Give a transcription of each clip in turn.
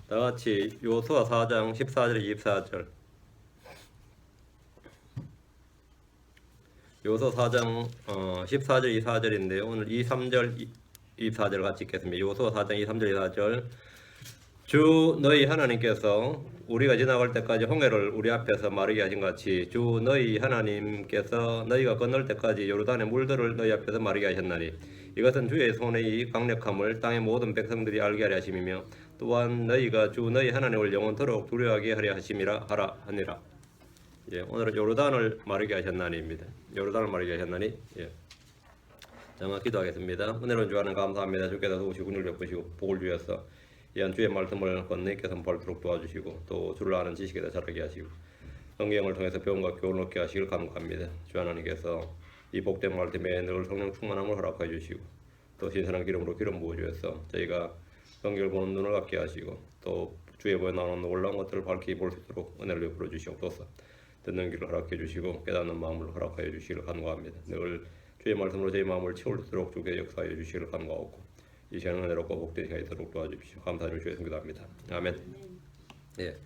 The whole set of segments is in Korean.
다같이 요수아 4장 14절 24절. 요서 4장 14절 24절인데요. 오늘 23절 24절 같이 읽겠습니다. 요서 4장 23절 24절. 주 너희 하나님께서 우리가 지나갈 때까지 홍해를 우리 앞에서 마르게 하신 같이 주 너희 하나님께서 너희가 건널 때까지 요르단의 물들을 너희 앞에서 마르게 하셨나니 이것은 주의 손의 강력함을 땅의 모든 백성들이 알게 하려 하심이며 또한 너희가 주 너희 하나님을 영원토록 두려워하게 하려 하심이라 하니라. 예, 오늘은 요르단을 마르게 하셨나니입니다. 요르단을 마르게 하셨나니. 예. 정말 기도하겠습니다. 은혜로운 주 하나님 감사합니다. 주께서 도우시고 군을 베푸시고 복을 주셔서 이한 주의 말씀을 건너게 선포하도록 도와주시고 또 주를 아는 지식에다 자라게 하시고 성경을 통해서 배움과 교훈을 얻게 하시길 간구합니다. 주 하나님께서 이 복된 말씀에 늘 성령 충만함을 허락해 주시고 또 신선한 기름으로 기름 부어 주셔서 저희가 성경을 보는 눈을 갖게 하시고 또 주의 보에 나오는 놀라운 것들을 밝히 볼 수 있도록 은혜를 베풀어 주시옵소서. 듣는 길을 허락해 주시고 깨닫는 마음을 허락하여 주시기를 간구합니다. 늘 주의 말씀으로 저희 마음을 채울수록 주께 역사하여 주시기를 간구하고 이 시간은 은혜롭고 복된 시간이 되도록 도와주십시오. 감사드리며 주의 성기도 합니다. 아멘. 예.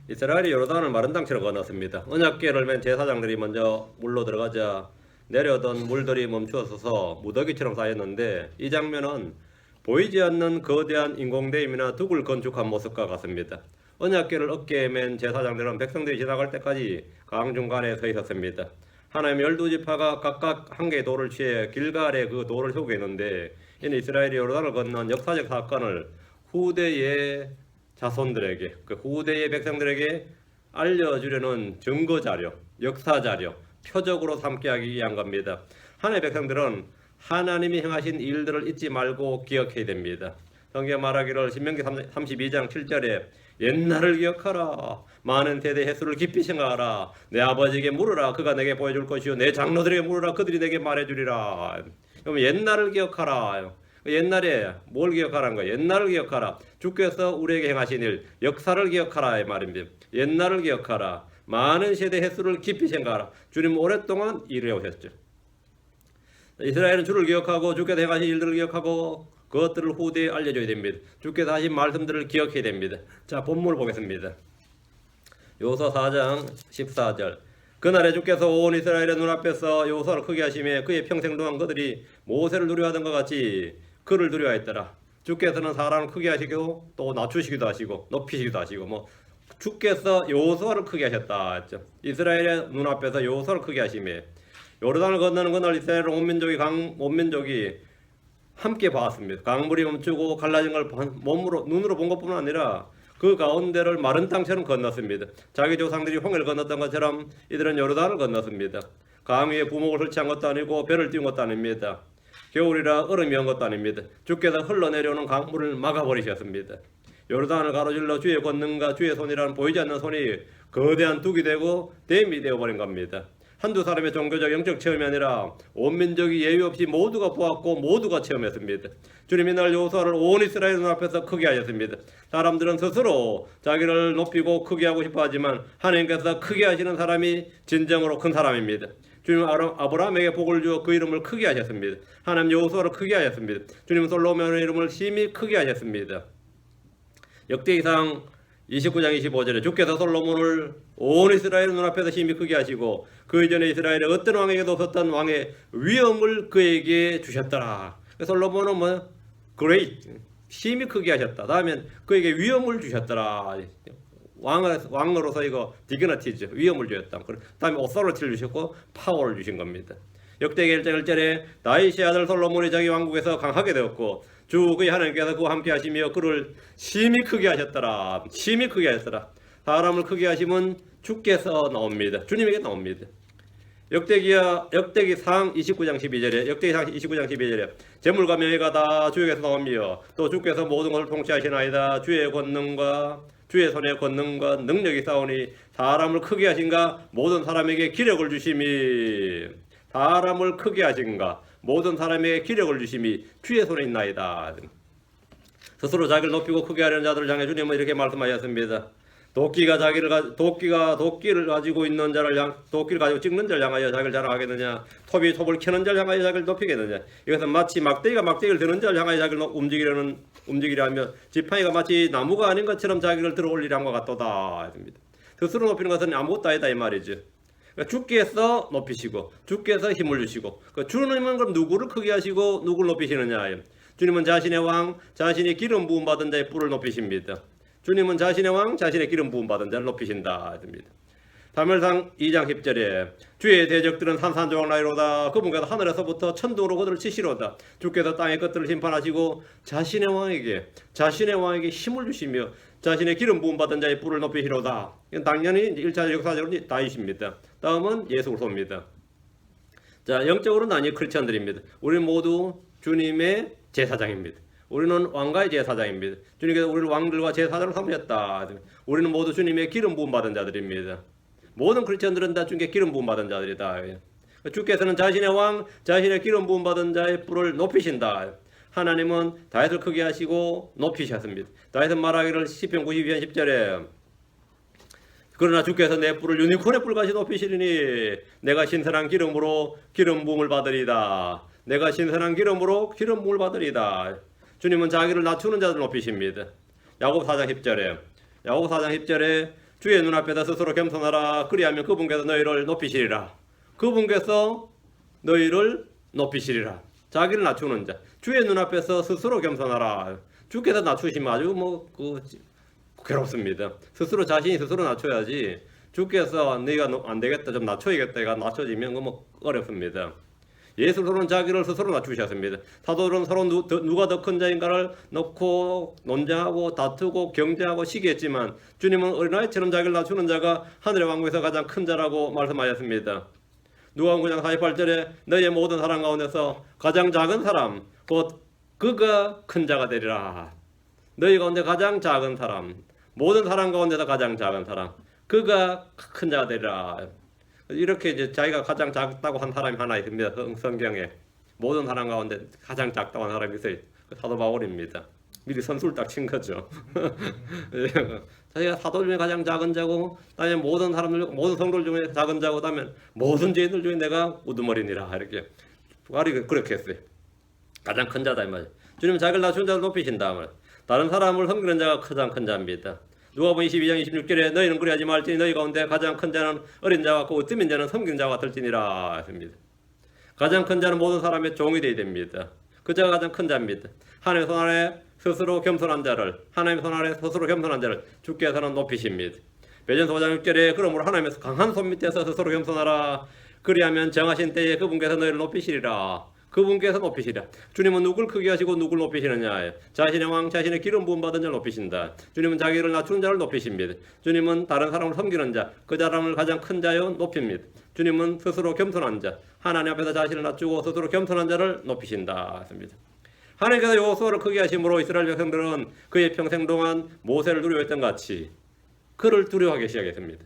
이스라엘이 요르단을 마른 땅처럼 건넜습니다. 언약궤를 맨 제사장들이 먼저 물로 들어가자 내려오던 물들이 멈추어서서 무더기처럼 쌓였는데 이 장면은 보이지 않는 거대한 인공댐이나 둑을 건축한 모습과 같습니다. 언약궤를 어깨에 맨 제사장들은 백성들이 지나갈 때까지 강 중간에 서 있었습니다. 하나님 12지파가 각각 한 개의 돌을 취해 길갈에 그 돌을 세우고 있는데 이는 이스라엘이 요르단을 건넌 역사적 사건을 후대의 자손들에게 그 후대의 백성들에게 알려주려는 증거자료, 역사자료, 표적으로 삼게 하기 위한 겁니다. 하나님의 백성들은 하나님이 행하신 일들을 잊지 말고 기억해야 됩니다. 성경 말하기를 신명기 32장 7절에 옛날을 기억하라. 많은 세대 횟수를 깊이 생각하라. 내 아버지에게 물으라. 그가 내게 보여줄 것이요. 내 장로들에게 물으라. 그들이 내게 말해주리라. 그럼 옛날을 기억하라. 옛날에 뭘 기억하라는 거예요? 옛날을 기억하라. 주께서 우리에게 행하신 일, 역사를 기억하라 이 말입니다. 옛날을 기억하라. 많은 세대 횟수를 깊이 생각하라. 주님 오랫동안 일해 오셨죠. 이스라엘은 주를 기억하고 주께서 행하신 일들을 기억하고 그것들을 후대에 알려줘야 됩니다. 주께서 하신 말씀들을 기억해야 됩니다. 자, 본문을 보겠습니다. 요서 4장 14절. 그날에 주께서 온 이스라엘의 눈앞에서 여호수아를 크게 하시며 그의 평생 동안 그들이 모세를 두려워하던 것 같이 그를 두려워했더라. 주께서는 사람을 크게 하시고 또 낮추시기도 하시고 높이시기도 하시고 주께서 여호수아를 크게 하셨다 했죠. 이스라엘의 눈앞에서 여호수아를 크게 하시며 요르단을 건너는 그날 이스라엘 온 민족이 함께 봤습니다. 강물이 멈추고 갈라진 걸 눈으로 본 것뿐만 아니라 그 가운데를 마른 땅처럼 건넜습니다. 자기 조상들이 홍해를 건넜던 것처럼 이들은 요르단을 건넜습니다. 강 위에 부목을 설치한 것도 아니고 배를 띄운 것도 아닙니다. 겨울이라 얼음이 온 것도 아닙니다. 주께서 흘러내려오는 강물을 막아버리셨습니다. 요르단을 가로질러 주의 권능과 주의 손이라는 보이지 않는 손이 거대한 둑이 되고 댐이 되어버린 겁니다. 한두 사람의 종교적 영적 체험이 아니라 온 민족이 예외 없이 모두가 보았고 모두가 체험했습니다. 주님이 날 여호수아를 온 이스라엘 눈앞에서 크게 하셨습니다. 사람들은 스스로 자기를 높이고 크게 하고 싶어 하지만 하나님께서 크게 하시는 사람이 진정으로 큰 사람입니다. 주님은 아브라함에게 복을 주어 그 이름을 크게 하셨습니다. 하나님 여호수아를 크게 하셨습니다. 주님은 솔로몬의 이름을 심히 크게 하셨습니다. 역대기상 29장 25절에 주께서 솔로몬을 온 이스라엘 눈앞에서 심히 크게 하시고 그 이전에 이스라엘의 어떤 왕에게도 없었던 왕의 위엄을 그에게 주셨더라. 솔로몬은 great, 심히 크게 하셨다. 다음엔 그에게 위엄을 주셨더라. 왕으로서 이거 디그너티죠. 위엄을 주셨다. 다음에 오소리티를 주셨고 파워를 주신 겁니다. 역대기 1장 1절에 다윗의 아들 솔로몬이 자기 왕국에서 강하게 되었고 주 그의 하나님께서 그와 함께 하시며 그를 심히 크게 하셨더라. 심히 크게 하셨더라. 사람을 크게 하심은 주께서 나옵니다. 주님에게 나옵니다. 역대기상 29장 12절에 역대기상 29장 12절에 재물과 명예가 다 주에게서 나옵니다. 또 주께서 모든 것을 통치하시나이다. 주의 권능과 주의 손의 권능과 능력이 싸우니 사람을 크게 하신가 모든 사람에게 기력을 주심이 사람을 크게 하신가 모든 사람에게 기력을 주심이 주의 손에 있나이다. 스스로 자기를 높이고 크게 하려는 자들을 향해 주님은 이렇게 말씀하셨습니다. 도끼가 도끼를 가지고 있는 자를 도끼를 가지고 찍는 자를 향하여 자기를 자랑하겠느냐? 톱이 톱을 켜는 자를 향하여 자기를 높이겠느냐? 이것은 마치 막대기가 막대기를 드는 자를 향하여 자기를 움직이려면 지팡이가 마치 나무가 아닌 것처럼 자기를 들어 올리려는 것 같도다. 했습니다. 스스로 높이는 것은 아무것도 아니다 이 말이죠. 그러니까 주께서 높이시고 주께서 힘을 주시고 주님은 그럼 누구를 크게 하시고 누구를 높이시느냐? 주님은 자신의 왕, 자신의 기름 부음 받은 자의 뿔을 높이십니다. 주님은 자신의 왕, 자신의 기름 부음 받은 자를 높이신다. 사무엘상 2장 10절에 주의 대적들은 산산조각나이로다. 그분께서 하늘에서부터 천둥으로 그들을 치시로다. 주께서 땅의 것들을 심판하시고 자신의 왕에게 힘을 주시며 자신의 기름 부음 받은 자의 뿔을 높이시로다. 당연히 1차 역사적으로 다윗입니다. 다음은 예수 그리스도입니다. 자, 영적으로 나뉘어 크리스천들입니다. 우리 모두 주님의 제사장입니다. 우리는 왕가의 제사장입니다. 주님께서 우리를 왕들과 제사장으로 삼으셨다. 우리는 모두 주님의 기름 부음 받은 자들입니다. 모든 크리스천들은 다 주님께 기름 부음 받은 자들이다. 주께서는 자신의 왕, 자신의 기름 부음 받은 자의 뿔을 높이신다. 하나님은 다윗을 크게 하시고 높이셨습니다. 다윗은 말하기를 시편 92편 10절에 그러나 주께서 내 뿔을 유니콘의 뿔같이 높이시리니 내가 신선한 기름으로 기름 부음을 받으리다. 내가 신선한 기름으로 기름 부음을 받으리다. 주님은 자기를 낮추는 자들 높이십니다. 야고보 4장 10절에 주의 눈앞에서 스스로 겸손하라. 그리하면 그분께서 너희를 높이시리라. 그분께서 너희를 높이시리라. 자기를 낮추는 자. 주의 눈앞에서 스스로 겸손하라. 주께서 낮추시면 아주 괴롭습니다. 자신이 스스로 낮춰야지. 주께서 네가 안 되겠다, 좀 낮춰야겠다, 가 낮춰지면 어렵습니다. 예수로는 자기를 스스로 낮추셨습니다. 사도들은 서로 누가 더 큰 자인가를 놓고 논쟁하고 다투고 경쟁하고 시기했지만 주님은 어린아이처럼 자기를 낮추는 자가 하늘의 왕국에서 가장 큰 자라고 말씀하셨습니다. 누가복음 9장 48절에 너희의 모든 사람 가운데서 가장 작은 사람 곧 그가 큰 자가 되리라. 너희 가운데 가장 작은 사람, 모든 사람 가운데서 가장 작은 사람, 그가 큰 자가 되리라. 이렇게 이제 자기가 가장 작다고 한 사람이 하나 있습니다. 성경에 모든 사람 가운데 가장 작다고 한 사람이 있어요. 사도 바울입니다. 미리 선수를 딱 친 거죠. 자기가 사도 중에 가장 작은 자고, 그다음에 모든 성도들 중에 작은 자고, 그다음에 모든 죄인들 중에 내가 우두머리니라. 이렇게 바울이 그렇게 했어요. 가장 큰 자다 이 말이에요. 주님은 자기를 낮춘 자를 높이신다 말. 다른 사람을 섬기는 자가 가장 큰 자입니다. 누가복음 22장 26절에 너희는 그리하지 말지니 너희 가운데 가장 큰 자는 어린 자와 같고 으뜸인 자는 섬기는 자와 같을지니라 했습니다. 가장 큰 자는 모든 사람의 종이 되어야 됩니다. 그 자가 가장 큰 자입니다. 하나님의 손 아래 스스로 겸손한 자를 주께서는 높이십니다. 베드로전서 5장 6절에 그러므로 하나님의 강한 손 밑에서 스스로 겸손하라. 그리하면 정하신 때에 그분께서 너희를 높이시리라. 그분께서 높이시라. 주님은 누굴 크게 하시고 누굴 높이시느냐. 자신의 왕, 자신의 기름 부음 받은 자를 높이신다. 주님은 자기를 낮추는 자를 높이십니다. 주님은 다른 사람을 섬기는 자, 그 사람을 가장 큰 자여 높입니다. 주님은 스스로 겸손한 자, 하나님 앞에서 자신을 낮추고 스스로 겸손한 자를 높이신다. 하나님께서 여호수아를 크게 하심으로 이스라엘 백성들은 그의 평생 동안 모세를 두려워했던 같이 그를 두려워하기 시작했습니다.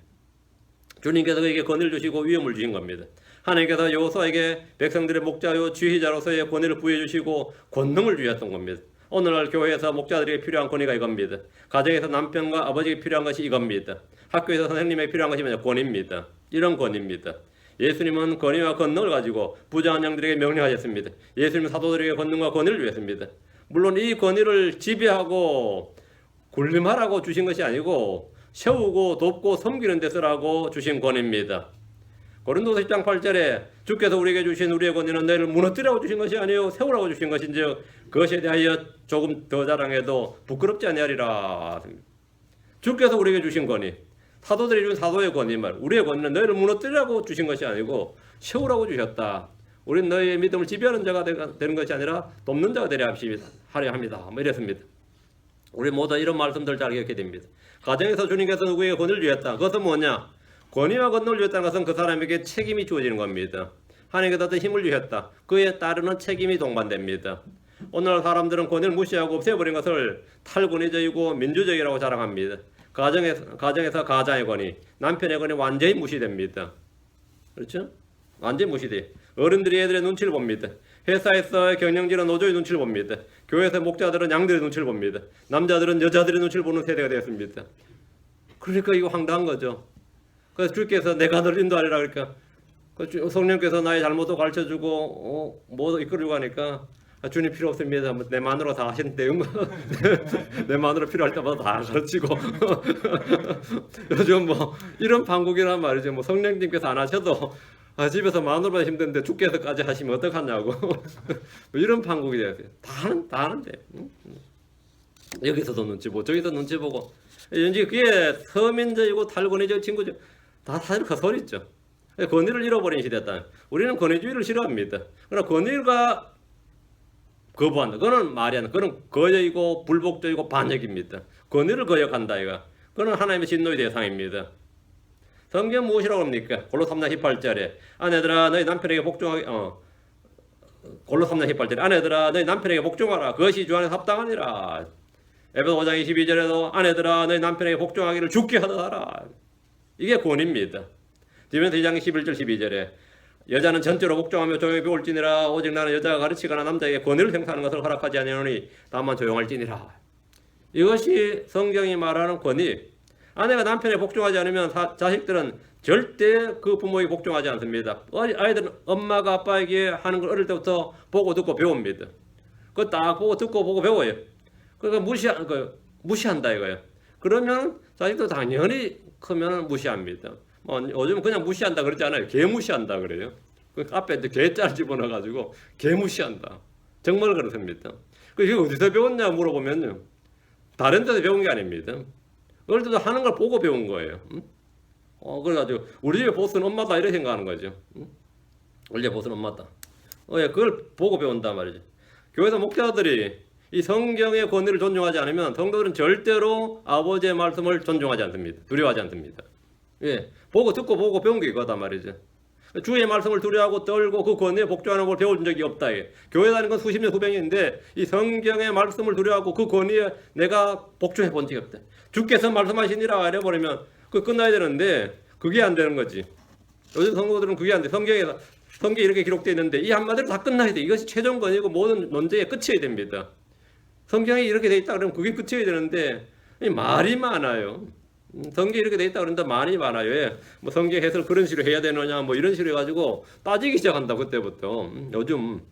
주님께서 그에게 권위를 주시고 위엄을 주신 겁니다. 하나님께서 여호수아에게 백성들의 목자요 지휘자로서의 권위를 부여주시고 권능을 주셨던 겁니다. 오늘날 교회에서 목자들에게 필요한 권위가 이겁니다. 가정에서 남편과 아버지에게 필요한 것이 이겁니다. 학교에서 선생님에게 필요한 것이 뭐냐? 권위입니다. 이런 권위입니다. 예수님은 권위와 권능을 가지고 부자한 양들에게 명령하셨습니다. 예수님은 사도들에게 권능과 권위를 주셨습니다. 물론 이 권위를 지배하고 군림하라고 주신 것이 아니고 세우고 돕고 섬기는 데 쓰라고 주신 권위입니다. 고린도서 10장 8절에 주께서 우리에게 주신 우리의 권위는 너희를 무너뜨리라고 주신 것이 아니요 세우라고 주신 것인즉 그것에 대하여 조금 더 자랑해도 부끄럽지 아니하리라. 주께서 우리에게 주신 권위, 사도들이 준 사도의 권위 말, 우리의 권위는 너희를 무너뜨리라고 주신 것이 아니고 세우라고 주셨다. 우리는 너희의 믿음을 지배하는 자가 되는 것이 아니라 돕는 자가 되려 하려 합니다. 이랬습니다. 우리 모두 이런 말씀들 잘 기억해야 됩니다. 가정에서 주님께서 누구에게 권위를 주셨다. 그것은 뭐냐? 권위와 권능을 주셨다는 것은 그 사람에게 책임이 주어지는 겁니다. 하나님께서 어떤 힘을 주셨다. 그에 따르는 책임이 동반됩니다. 오늘날 사람들은 권위를 무시하고 없애버린 것을 탈권위적이고 민주적이라고 자랑합니다. 가정에서 가장의 권위, 남편의 권위 완전히 무시됩니다. 그렇죠? 완전히 무시돼. 어른들이 애들의 눈치를 봅니다. 회사에서 경영진은 노조의 눈치를 봅니다. 교회에서 목자들은 양들의 눈치를 봅니다. 남자들은 여자들의 눈치를 보는 세대가 되었습니다. 그러니까 이거 황당한 거죠. 그래서 주께서 내가 너를 인도하리라 그러니까 성령께서 나의 잘못도 가르쳐주고 뭐 이끌고 가니까 주님 필요 없습니다. 내 마누라 다 하시는데 내 마누라 필요할 때마다 다 가르치고 요즘 뭐 이런 판국이란 말이죠. 뭐 성령님께서 안 하셔도 집에서 마누라 힘든데 주께서까지 하시면 어떡하냐고 이런 판국이 되었어요. 다 하는데 여기서도 눈치 보고 저기서 눈치 보고 왠지 그게 서민적이고 탈권위적 친구죠. 다 이렇게 소리 있죠. 권위를 잃어버린 시대다. 우리는 권위주의를 싫어합니다. 그러나 권위가 거부한다. 그거는 말이 안 돼. 그거는 거역이고 불복적이고 반역입니다. 권위를 거역한다 이가. 그거는 하나님의 진노의 대상입니다. 성경 무엇이라고 합니까? 골로 3장 18절에 아내들아 너희 남편에게 복종하게 골로 3장 18절에 아내들아 너희 남편에게 복종하라. 그것이 주 안에서 합당하니라. 에베소 5장 22절에도 아내들아 너희 남편에게 복종하기를 주께 하더라. 이게 권위입니다. 디모데 2장 11절 12절에 여자는 전적으로 복종하며 조용히 배울지니라. 오직 나는 여자가 가르치거나 남자에게 권위를 행사하는 것을 허락하지 아니하노니 다만 조용할지니라. 이것이 성경이 말하는 권위. 아내가 남편에 복종하지 않으면 자식들은 절대 그 부모에게 복종하지 않습니다. 아이들은 엄마가 아빠에게 하는 걸 어릴 때부터 보고 듣고 배웁니다. 그거 딱 보고 듣고 보고 배워요. 그러니까 무시한다 이거예요. 그러면 자식도 당연히 크면 무시합니다. 요즘 그냥 무시한다 그러지 않아요. 개무시한다 그래요. 그 앞에 개짤 집어넣어가지고 개무시한다. 정말 그렇습니다. 이게 어디서 배웠냐 물어보면요. 다른 데서 배운 게 아닙니다. 어릴 때도 하는 걸 보고 배운 거예요. 그래가지고 우리 집의 보스는 엄마다 이렇게 생각하는 거죠. 우리 집의 보스는 엄마다. 그걸 보고 배운단 말이죠. 교회에서 목회자들이 이 성경의 권위를 존중하지 않으면 성도들은 절대로 아버지의 말씀을 존중하지 않습니다. 두려워하지 않습니다. 보고 듣고 보고 배운 게 이거단 말이죠. 주의 말씀을 두려워하고 떨고 그 권위에 복종하는 걸 배운 적이 없다. 교회 다니는 건 수십 년 후배인데 이 성경의 말씀을 두려워하고 그 권위에 내가 복종해 본 적이 없다. 주께서 말씀하시니라 이래버리면 그 끝나야 되는데 그게 안 되는 거지. 요즘 성도들은 그게 안 돼. 성경에 이렇게 기록되어 있는데 이 한마디로 다 끝나야 돼. 이것이 최종 권위고 모든 논쟁의 끝이어야 됩니다. 성경에 이렇게 돼 있다 그러면 그게 끝이어야 되는데 말이 많아요. 성경에 이렇게 돼 있다 그런데 말이 많아요. 뭐 성경 해설 그런 식으로 해야 되느냐 뭐 이런 식으로 해가지고 따지기 시작한다 그때부터. 요즘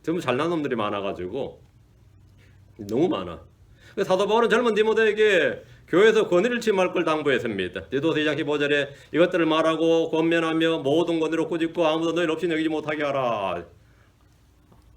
전부 잘난 놈들이 많아가지고 너무 많아. 사도 바울은 젊은 디모데에게 교회에서 권위를 침할 걸 당부했습니다. 디도서 2장 15절에 이것들을 말하고 권면하며 모든 권위로 꾸짖고 아무도 너희를 없이 여기지 못하게 하라.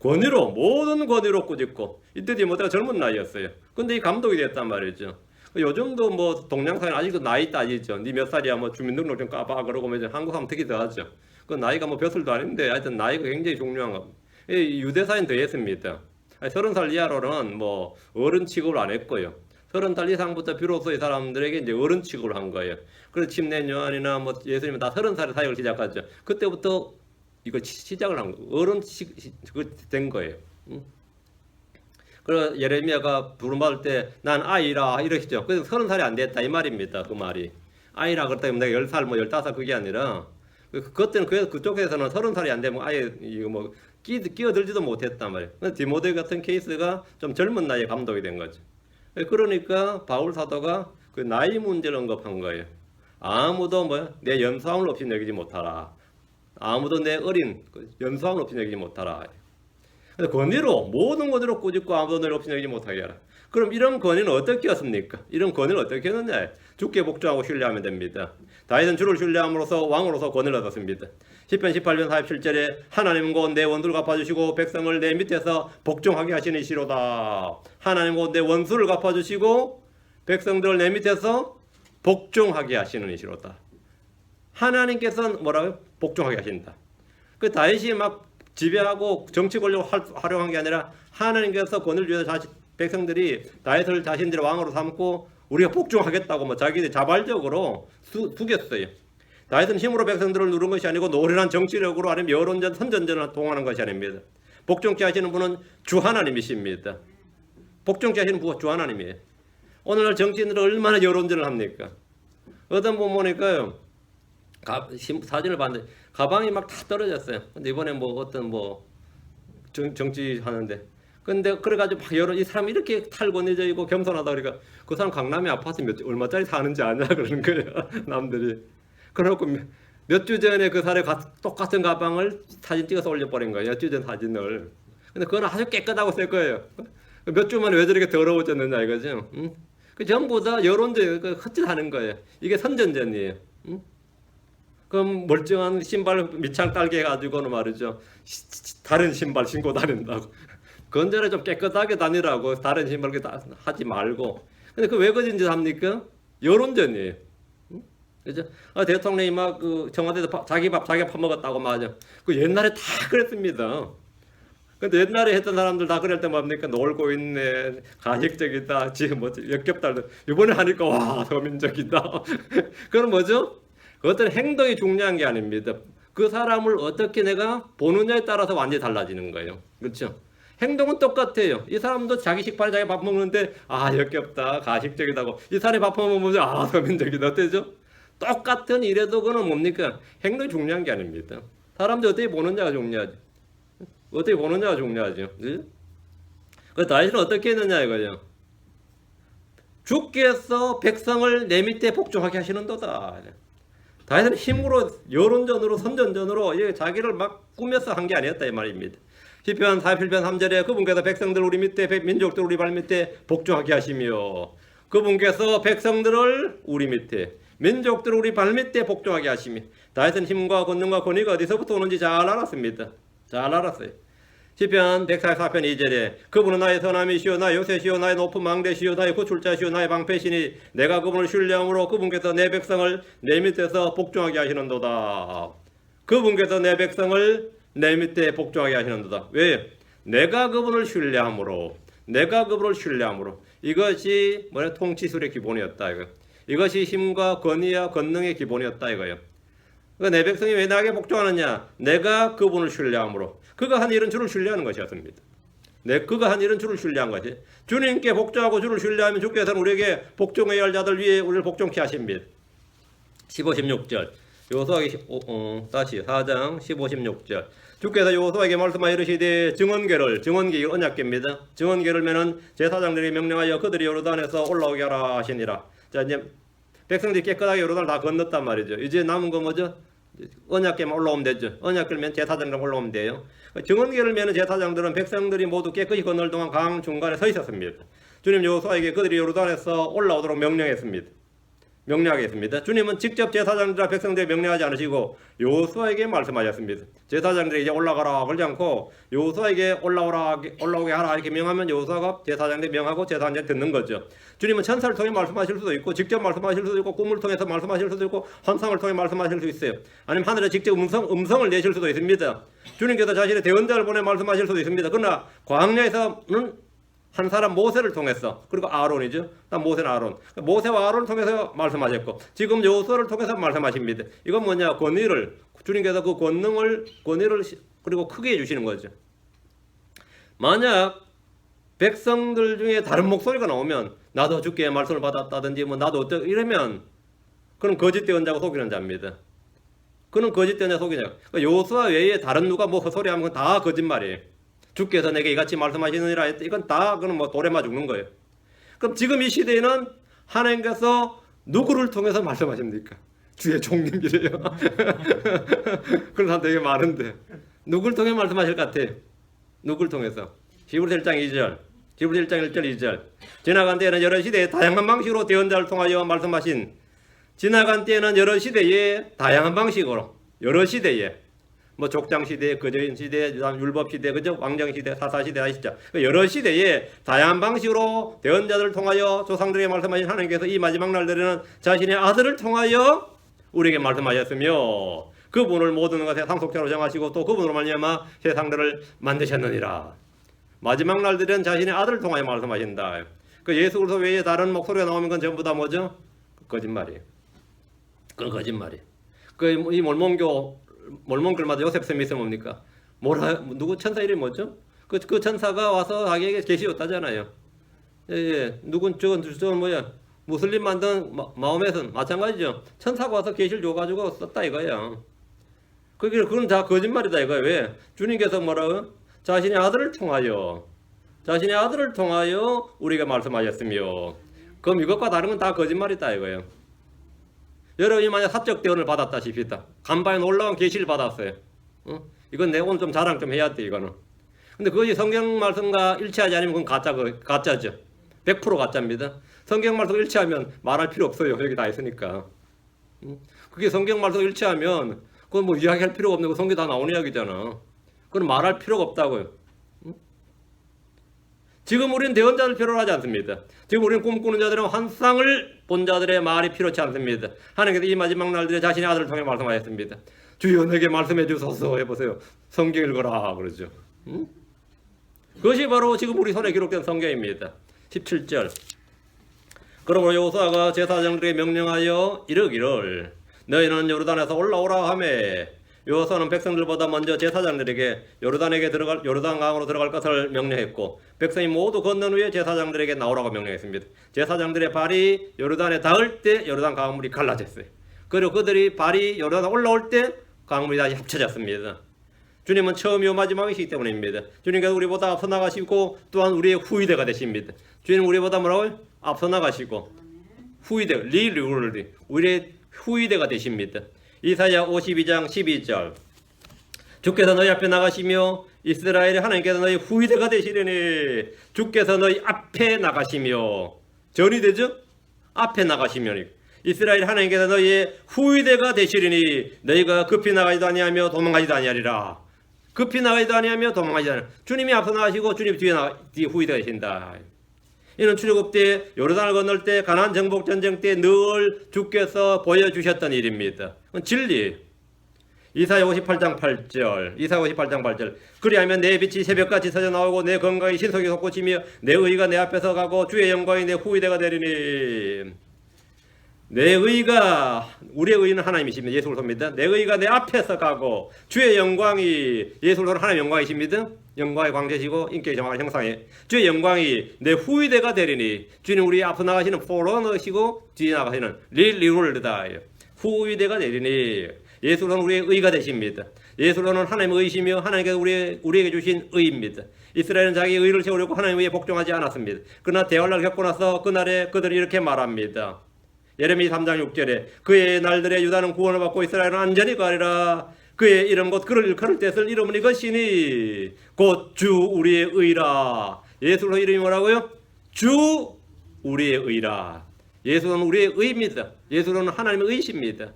권위로 모든 권위로 꾸짖고 이때 디모데가 젊은 나이였어요. 근데 이 감독이 됐단 말이죠. 요즘도 뭐 동양사회는 아직도 나이 따지죠. 니 몇 살이야 뭐 주민등록 좀 까봐 그러고 뭐 한국 하면 특히 더 하죠. 그 나이가 뭐 벼슬도 아닌데 하여튼 나이가 굉장히 중요한 겁니다. 유대사회는 더 했습니다. 30살 이하로는 뭐 어른 취급을 안 했고요. 30살 이상부터 비로소 이 사람들에게 이제 어른 취급을 한 거예요. 그래서 침례 요한이나 뭐 예수님은 다 30살에 사역을 시작하죠. 그때부터 이걸 시작을 한 거예요. 어른 된 거예요. 그래서 예레미야가 부름받을 때 난 아이라 이러시죠. 그래서 30살이 안 됐다 이 말입니다. 그 말이 아이라 그렇다면 내가 10살 뭐 15살 그게 아니라 그때는 그쪽에서는 30살이 안 되면 아예 이거 뭐 끼어들지도 못했단 말이에요. 디모데 같은 케이스가 좀 젊은 나이에 감독이 된 거죠. 그러니까 바울 사도가 그 나이 문제를 언급한 거예요. 아무도 내 연소함을 없이 여기지 못하라. 아무도 내 어린 연소함을 없이 여기지 못하라. 권위로 모든 권위로 꾸짖고 아무도 너를 없이 여기지 못하게 하라. 그럼 이런 권위는 어떻게 했습니까? 이런 권위는 어떻게 했느냐? 주께 복종하고 신뢰하면 됩니다. 다윗은 주를 신뢰함으로써 왕으로서 권위를 얻었습니다. 시편 18편 47절에 하나님은 곧 내 원수를 갚아주시고 백성을 내 밑에서 복종하게 하시는 이시로다. 하나님은 곧 내 원수를 갚아주시고 백성들을 내 밑에서 복종하게 하시는 이시로다. 하나님께서는 뭐라고요? 복종하게 하신다. 그 다윗이 막 지배하고 정치 권력을 활용한 게 아니라 하나님께서 권위를 주셔서 백성들이 다윗을 자신들의 왕으로 삼고 우리가 복종하겠다고 뭐 자기들이 자발적으로 숙였어요. 다윗은 힘으로 백성들을 누른 것이 아니고 노련한 정치력으로 아니면 여론전, 선전전을 동원한 것이 아닙니다. 복종케 하시는 분은 주 하나님이십니다. 복종케 하시는 분은 주 하나님이에요. 오늘날 정치인들은 얼마나 여론전을 합니까? 어떤 분 보니까요. 사진을 봤는데 가방이 막 다 떨어졌어요. 근데 이번에 뭐 어떤 뭐 정치 하는데 근데 그래가지고 막 여러 이 사람이 이렇게 탈권해져 있고 겸손하다 그러니까 그 사람 강남에 아파트 얼마짜리 사는지 아냐 그러는 거예요. 남들이. 그래갖고 몇 주 전에 그 사람이 똑같은 가방을 사진 찍어서 올려버린 거예요. 몇 주 전 사진을. 근데 그건 아주 깨끗하고 새 거예요. 몇 주 만에 왜 저렇게 더러워졌느냐 이거죠. 응? 그 전부 다 여론적 헛짓하는 거예요. 이게 선전전이에요. 응? 그럼 멀쩡한 신발 밑창 딸게 해가지고는 말이죠. 다른 신발 신고 다닌다고. 건전에 좀 깨끗하게 다니라고 다른 신발 하지 말고. 근데 그 왜 그런 짓 합니까? 여론전이에요. 응? 그죠? 대통령이 막 그 청와대에서 자기 밥 자기가 퍼먹었다고 말이죠. 그 옛날에 다 그랬습니다. 근데 옛날에 했던 사람들 다 그럴 때 뭡니까? 놀고 있네, 가식적이다, 지금 뭐 역겹다. 이번에 하니까 와 서민적이다. 그건 뭐죠? 어떤 행동이 중요한 게 아닙니다. 그 사람을 어떻게 내가 보느냐에 따라서 완전히 달라지는 거예요. 그렇죠? 행동은 똑같아요. 이 사람도 자기 식판에 자기 밥 먹는데 아 역겹다, 가식적이다고. 이 사람이 밥 먹으면 아 서민적이다. 어때죠? 똑같은 일에도 그는 뭡니까? 행동이 중요한 게 아닙니다. 사람들이 어떻게 보느냐가 중요하죠. 어떻게 보느냐가 중요하죠. 네? 그 다윗은 어떻게 했느냐 이거죠. 주께서 백성을 내 밑에 복종하게 하시는도다. 다윗은 힘으로 여론전으로 선전전으로 자기를 막 꾸며서 한 게 아니었다 이 말입니다. 시편 47편 3절에 그분께서 백성들 우리 밑에 민족들 우리 발 밑에 복종하게 하시며 그분께서 백성들을 우리 밑에 민족들 우리 발 밑에 복종하게 하시며 다윗은 힘과 권능과 권위가 어디서부터 오는지 잘 알았습니다. 잘 알았어요. 시편 144편 2절에 그분은 나의 선함이시오 나의 요새시오 나의 높은 망대시오 나의 구출자시오 나의 방패시니 내가 그분을 신뢰함으로 그분께서 내 백성을 내 밑에서 복종하게 하시는도다. 그분께서 내 백성을 내 밑에 복종하게 하시는도다. 왜? 내가 그분을 신뢰함으로 내가 그분을 신뢰함으로 이것이 뭐냐 통치술의 기본이었다 이거. 이것이 힘과 권위와 권능의 기본이었다 이거예요. 그러니까 내 백성이 왜 나에게 복종하느냐? 내가 그분을 신뢰함으로. 그가 한 일은 주를 신뢰하는 것이었습니다. 그가 한 일은 주를 신뢰한 것이. 주님께 복종하고 주를 신뢰하면 주께서는 우리에게 복종해야 할 자들 위에 우리를 복종케 하십니다. 15, 16절. 여호수아기 다시 4장 15, 16절. 주께서 여호수아에게 말씀하여 이르시되 증언궤를 증언궤 언약궤입니다. 증언궤를 매는 제사장들이 명령하여 그들이 요르단에서 올라오게 하라 하시니라. 자 이제 백성들이 깨끗하게 요르단을 다 건넜단 말이죠. 이제 남은 거 뭐죠? 언약궤만 올라오면 되죠. 언약궤를 맨 제사장들만 올라오면 돼요. 증언궤를 매는 제사장들은 백성들이 모두 깨끗이 건널 동안 강 중간에 서 있었습니다. 주님 여호수아에게 그들이 요르단에서 올라오도록 명령했습니다. 명령하겠습니다. 주님은 직접 제사장들과 백성들에 명령하지 않으시고 여호수아에게 말씀하셨습니다. 제사장들이 이제 올라가라 그러지 않고 여호수아에게 올라오게 하라 이렇게 명하면 여호수아가 제사장들이 명하고 제사장들이 듣는 거죠. 주님은 천사를 통해 말씀하실 수도 있고 직접 말씀하실 수도 있고 꿈을 통해서 말씀하실 수도 있고 환상을 통해 말씀하실 수 있어요. 아니면 하늘에 직접 음성을 내실 수도 있습니다. 주님께서 자신의 대언자를 보내 말씀하실 수도 있습니다. 그러나 광야에서는 한 사람 모세를 통해서 그리고 아론이죠. 모세는 아론. 모세와 아론을 통해서 말씀하셨고 지금 여호수아를 통해서 말씀하십니다. 이건 뭐냐? 권위를 주님께서 그 권위를 그리고 크게 해주시는 거죠. 만약 백성들 중에 다른 목소리가 나오면 나도 주께 말씀을 받았다든지 뭐 나도 어쩌 이러면 그는 거짓 대언자고 속이는 자입니다. 그는 거짓 대언자 속이냐. 그러니까 여호수아 외에 다른 누가 뭐 헛소리하면 그건 다 거짓말이에요. 주께서 내게 이같이 말씀하시느니라 했다. 이건 다 그는 뭐 돌에 맞아 죽는 거예요. 그럼 지금 이 시대에는 하나님께서 누구를 통해서 말씀하십니까? 주의 종님이래요. 그런 사람 되게 많은데 누구를 통해 말씀하실 것 같아요? 누구를 통해서? 히브리서 1장 2절 히브리서 1장 1절 2절 지나간 때에는 여러 시대에 다양한 방식으로 대언자를 통하여 말씀하신 지나간 때에는 여러 시대에 다양한 방식으로 여러 시대에 뭐 족장 시대, 거저인 시대, 율법 시대, 그죠? 왕정 시대, 사사 시대 아시죠? 여러 시대에 다양한 방식으로 대언자들을 통하여 조상들에게 말씀하신 하나님께서 이 마지막 날들에는 자신의 아들을 통하여 우리에게 말씀하셨으며 그분을 모든 것의 상속자로 정하시고 또 그분으로 말미암아 세상들을 만드셨느니라. 마지막 날들에는 자신의 아들을 통하여 말씀하신다. 그 예수 그리스도 외에 다른 목소리가 나오면 그건 전부 다 뭐죠? 거짓말이에요. 그건 거짓말이에요. 이 몰몬글마다 요셉 스미스 뭡니까? 누구 천사 이름이 뭐죠? 그 천사가 와서 자기에게 계시였다잖아요. 저건 뭐야? 무슬림 만든 마음에서는 마찬가지죠. 천사가 와서 계시를 줘가지고 썼다 이거야. 그건 다 거짓말이다 이거야. 왜? 주님께서 뭐라고? 자신의 아들을 통하여 자신의 아들을 통하여 우리에게 말씀하셨으며. 그럼 이것과 다른 건 다 거짓말이다 이거예요. 여러분이 만약 사적 대언을 받았다 싶다. 간밤에 놀라운 계시를 받았어요. 이건 내 오늘 좀 자랑 좀 해야 돼 이거는. 근데 그것이 성경 말씀과 일치하지 않으면 그건 가짜죠. 100% 가짜입니다. 성경 말씀 일치하면 말할 필요 없어요. 여기 다 있으니까. 그게 성경 말씀 일치하면 그건 뭐 이야기할 필요가 없는 거 성경 다 나오는 이야기잖아. 그건 말할 필요가 없다고요. 지금 우리는 대언자를 필요로 하지 않습니다. 지금 우리는 꿈꾸는 자들은 환상을 본 자들의 말이 필요치 않습니다. 하나님께서 이 마지막 날들에 자신의 아들을 통해 말씀하셨습니다. 주여 내게 말씀해 주소서 해보세요. 성경 읽어라 그러죠. 그것이 바로 지금 우리 손에 기록된 성경입니다. 17절. 그러므로 여호수아가 제사장들에게 명령하여 이르기를 너희는 요르단에서 올라오라 하매 여호수아는 백성들보다 먼저 제사장들에게 요르단 강으로 들어갈 것을 명령했고 백성이 모두 건넌 후에 제사장들에게 나오라고 명령했습니다. 제사장들의 발이 요르단에 닿을 때 요르단 강물이 갈라졌어요. 그리고 그들이 발이 요르단에 올라올 때 강물이 다시 합쳐졌습니다. 주님은 처음이요 마지막이시기 때문입니다. 주님께서 우리보다 앞서 나가시고 또한 우리의 후위대가 되십니다. 주님은 우리보다 뭐라고요? 앞서 나가시고 후위대, 리루얼리 우리의 후위대가 되십니다. 이사야 52장 12절. 주께서 너희 앞에 나가시며 이스라엘의 하나님께서 너희 후위대가 되시려니 주께서 너희 앞에 나가시며 전이 되죠? 앞에 나가시면 이스라엘 하나님께서 너희의 후위대가 되시리니 너희가 급히 나가지도 아니하며 도망가지도 아니하리라. 급히 나가지도 아니하며 도망가지도 아니하리라. 주님이 앞서 나가시고 주님 뒤에 후위대가 되신다. 이는 출애굽 때 요르단을 건널 때 가나안 정복 전쟁 때 늘 주께서 보여주셨던 일입니다. 진리. 이사야 58장 8절. 이사야 58장 8절. 그리하면 내 빛이 새벽같이 서져 나오고 내 건강이 신속히 솟구치며 내 의가 내 앞에서 가고 주의 영광이 내 후위대가 되리니. 내 의가 우리의 의는 하나님이십니다. 예수 그리스도입니다. 내 의가 내 앞에서 가고 주의 영광이 예수 그리스도는 하나님의 영광이십니다. 영광의 광대시고 인격이 정확한 형상에 주의 영광이 내 후위대가 되리니 주님 우리 앞서 나가시는 포로너시고 뒤에 나가시는 리롤드다. 후위대가 되리니 예수는 우리의 의가 되십니다. 예수는 하나님의 의시며 하나님께서 우리에게 주신 의입니다. 이스라엘은 자기 의를 세우려고 하나님의 의에 복종하지 않았습니다. 그러나 대환란을 겪고 나서 그날에 그들이 이렇게 말합니다. 예레미야 3장 6절에 그의 날들에 유다는 구원을 받고 이스라엘은 안전히 가리라. 그의 이름 곧 그를 일컬을 때 쓸 이름은 이것이니 곧 주 우리의 의라. 예수로 이름이 뭐라고요? 주 우리의 의라. 예수는 우리의 의입니다. 예수는 하나님의 의이십니다.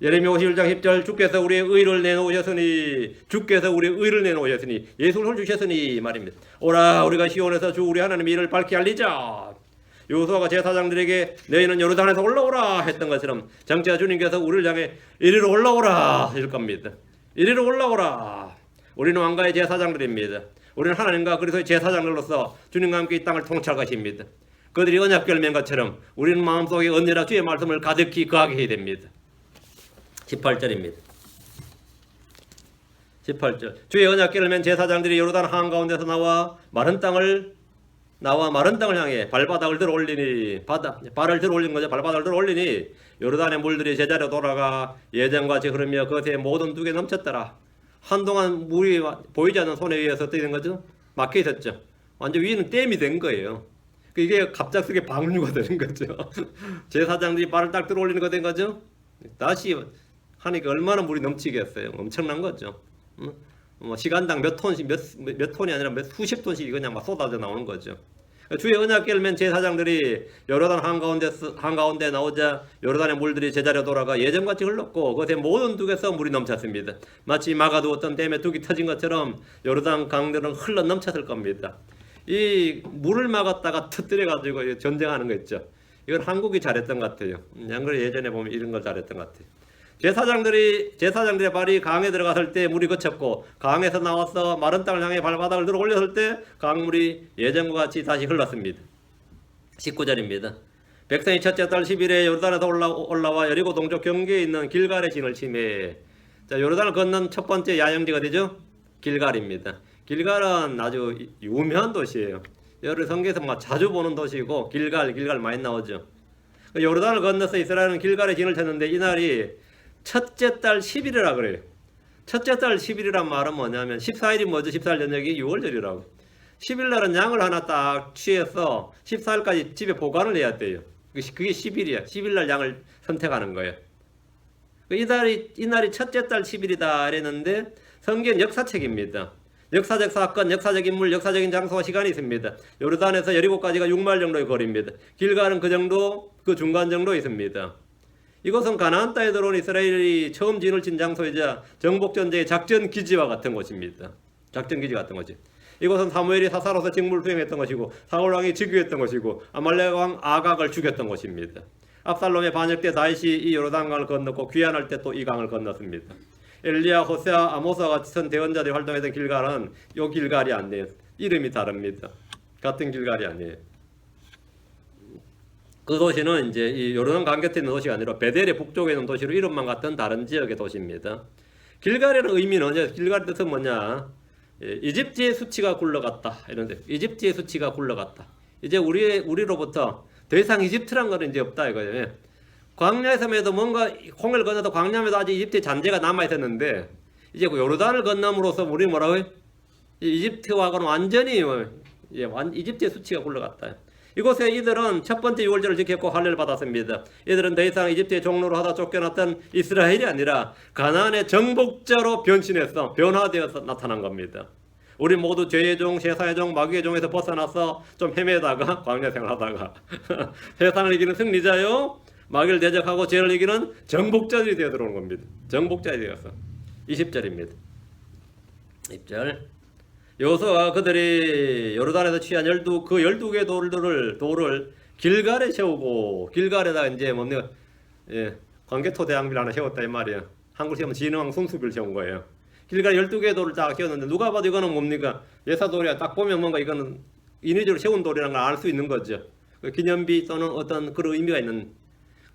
예레미야 51장 10절 주께서 우리의 의를 내놓으셨으니 주께서 우리의 의를 내놓으셨으니 예수를 주셨으니 말입니다. 오라 우리가 시온에서 주 우리 하나님의 일을 밝히 알리자. 여호수아가 제사장들에게 너희는 요르단에서 올라오라 했던 것처럼 장차 주님께서 우리를 향해 이리로 올라오라 하실 겁니다. 이리로 올라오라. 우리는 왕가의 제사장들입니다. 우리는 하나님과 그리스도의 제사장들로서 주님과 함께 이 땅을 통치할 것입니다. 그들이 언약궤를 맨 것처럼 우리는 마음속에 언제나 주의 말씀을 가득히 거하게 해야 됩니다. 18절입니다. 18절. 주의 언약궤를 맨 제사장들이 요르단 한가운데서 나와 마른 땅을 향해 발바닥을 들어 올리니 발을 들어 올린 거죠. 발바닥을 들어 올리니 요르단의 물들이 제자리로 돌아가 예전같이 흐르며 그것에 모든 둑에 넘쳤더라. 한동안 물이 보이지 않는 손에 의해서 어떻게 된 거죠? 막혀 있었죠. 완전 위는 댐이 된 거예요. 이게 갑작스럽게 방류가 되는 거죠. 제사장들이 발을 딱 들어 올리는 거 된 거죠. 다시 하니까 얼마나 물이 넘치겠어요. 엄청난 거죠. 시간당 몇 톤씩 몇 톤이 아니라 수십 톤씩 그냥 막 쏟아져 나오는 거죠. 주의 언약궤를 맨 제사장들이 요르단 한가운데 나오자 요르단의 물들이 제자리로 돌아가 예전같이 흘렀고 그것의 모든 둑에서 물이 넘쳤습니다. 마치 막아두었던 댐에 둑이 터진 것처럼 요르단 강들은 흘러 넘쳤을 겁니다. 이 물을 막았다가 터뜨려가지고 전쟁하는 거 있죠. 이건 한국이 잘했던 것 같아요. 양걸 예전에 보면 이런 걸 잘했던 것 같아요. 제사장들의 발이 강에 들어갔을 때 물이 그쳤고 강에서 나와서 마른 땅을 향해 발바닥을 들어 올렸을 때 강물이 예전과 같이 다시 흘렀습니다. 19절입니다. 백성이 첫째 달 10일에 요르단에서 올라와 여리고 동쪽 경계에 있는 길갈의 진을 치매. 자, 요르단을 건넌 첫 번째 야영지가 되죠? 길갈입니다. 길갈은 아주 유명한 도시예요. 여러 성경에서 자주 보는 도시고 길갈 많이 나오죠. 요르단을 건너서 이스라엘은 길갈의 진을 쳤는데 이날이 첫째 달 10일이라 그래요. 첫째 달 10일이란 말은 뭐냐면 14일이 뭐죠? 14일 저녁이 6월절이라고. 10일 날은 양을 하나 딱 취해서 14일까지 집에 보관을 해야 돼요. 그게 10일이야. 10일 날 양을 선택하는 거예요. 이날이 첫째 달 10일이다 이랬는데 성경 역사책입니다. 역사적 사건, 역사적 인물, 역사적인 장소와 시간이 있습니다. 요르단에서 여리고까지가 6마일 정도의 거리입니다. 길가는 그 정도, 그 중간 정도 있습니다. 이곳은 가나안 땅에 들어온 이스라엘이 처음 진을 친 장소이자 정복전쟁의 작전 기지와 같은 곳입니다. 작전 기지 같은 곳이. 이곳은 사무엘이 사사로서 직무를 수행했던 것이고 사울 왕이 즉위했던 것이고 아말렉 왕 아각을 죽였던 곳입니다. 압살롬의 반역 때 다윗이 이 요르단강을 건넜고 귀환할 때 또 이 강을 건넜습니다. 엘리야, 호세아, 아모스와 같은 대언자들이 활동했던 길갈은 요 길갈이 아니에요. 이름이 다릅니다. 같은 길갈이 아니에요. 그 도시는 이제 이 요르단 강 곁에 있는 도시가 아니라 베델의 북쪽에 있는 도시로 이름만 같은 다른 지역의 도시입니다. 길갈이라는 의미는 길갈 뜻은 뭐냐? 이집트의 수치가 굴러갔다 이런데 이집트의 수치가 굴러갔다. 이제 우리로부터 더 이상 이집트란 거는 이제 없다 이거예요. 광야에서도 뭔가 홍해를 건너도 광야에도 아직 이집트의 잔재가 남아 있었는데 이제 그 요르단을 건너므로서 우리 뭐라고요? 이집트와는 완전히 이집트의 수치가 굴러갔다. 이곳에 이들은 첫 번째 유월절을 지켰고 할례를 받았습니다. 이들은 더 이상 이집트의 종로로 하다 쫓겨났던 이스라엘이 아니라 가나안의 정복자로 변화되어서 나타난 겁니다. 우리 모두 죄의 종, 세상의 종, 마귀의 종에서 벗어나서 좀 헤매다가 광야 생활하다가 세상을 이기는 승리자요, 마귀를 대적하고 죄를 이기는 정복자들이 되어 들어오는 겁니다. 정복자들이 되어서 20절입니다. 20절 여호수아가 그들이 요르단에서 취한 12개의 돌을 길갈에 세우고 길갈에다 이제 뭡니까 광개토 대왕비를 하나 세웠다 이 말이에요. 한글 세우면 진흥왕 순수비를 세운 거예요. 길갈에 12개의 돌을 딱 세웠는데 누가 봐도 이거는 뭡니까? 예사돌이야. 딱 보면 뭔가 이거는 인위적으로 세운 돌이라는 걸 알 수 있는 거죠. 기념비 또는 어떤 그런 의미가 있는.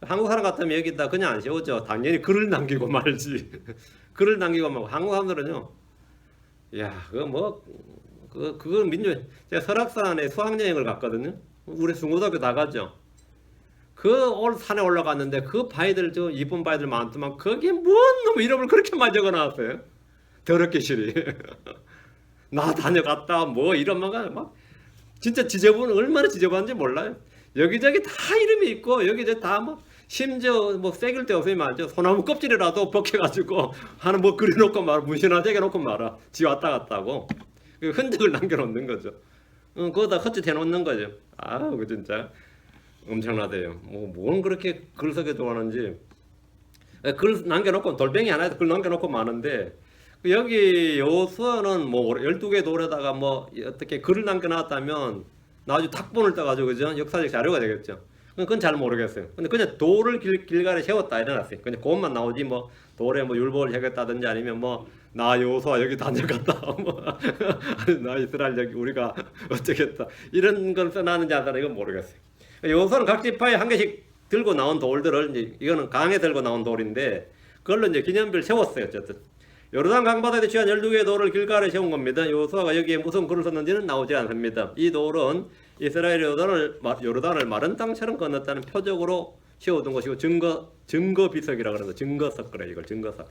한국 사람 같으면 여기다 그냥 안 세우죠. 당연히 글을 남기고 말지. 글을 남기고 말고 한국 사람들은요. 야, 그건 제가 설악산에 수학여행을 갔거든요. 우리 중고등학교 나가죠. 그 산에 올라갔는데 그 바위들, 이쁜 바위들 많더만 거기에 뭔 놈 이름을 그렇게 많이 적어 놨어요. 더럽게 시리. 나 다녀갔다, 이런마가 막, 진짜 얼마나 지저분한지 몰라요. 여기저기 다 이름이 있고, 여기저기 다 심지어 새길 데 없으면 소나무 껍질이라도 벗겨가지고 하나 그려놓고 말아, 문신하나 새겨놓고 말아. 지 왔다 갔다 하고 그 흔적을 남겨놓는 거죠. 그거다 헛짓 해놓는 거죠. 그 진짜 엄청나대요. 뭔 그렇게 글 쓰기 좋아하는지. 글 남겨놓고 돌멩이 하나에도 글 남겨놓고 마는데 여기 여호수아는 12개 돌에다가 어떻게 글을 남겨놨다면 나중에 탁본을 떠가지고 그죠? 역사적 자료가 되겠죠. 그건 잘 모르겠어요. 근데 그냥 돌을 길갈에 세웠다 이래놨어요. 그냥 그것만 나오지 돌에 율법을 해겠다든지 아니면 나 여호수아 여기 다녀갔다 나 이스라엘 여기 우리가 어쩌겠다 이런 걸 써놨는지 안 써놨는지 이건 모르겠어요. 여호수아는 각 지파에 한 개씩 들고 나온 돌들을 이제 이거는 강에 들고 나온 돌인데 그걸로 이제 기념비를 세웠어요. 어쨌든 요르단 강바다에 취한 12개의 돌을 길갈에 세운 겁니다. 여호수아가 여기에 무슨 글을 썼는지는 나오지 않습니다. 이 돌은 이스라엘 요르단을 마른 땅처럼 건넜다는 표적으로 세워둔 것이고 증거 비석이라고 그러는데 증거석 그래 이걸 증거석.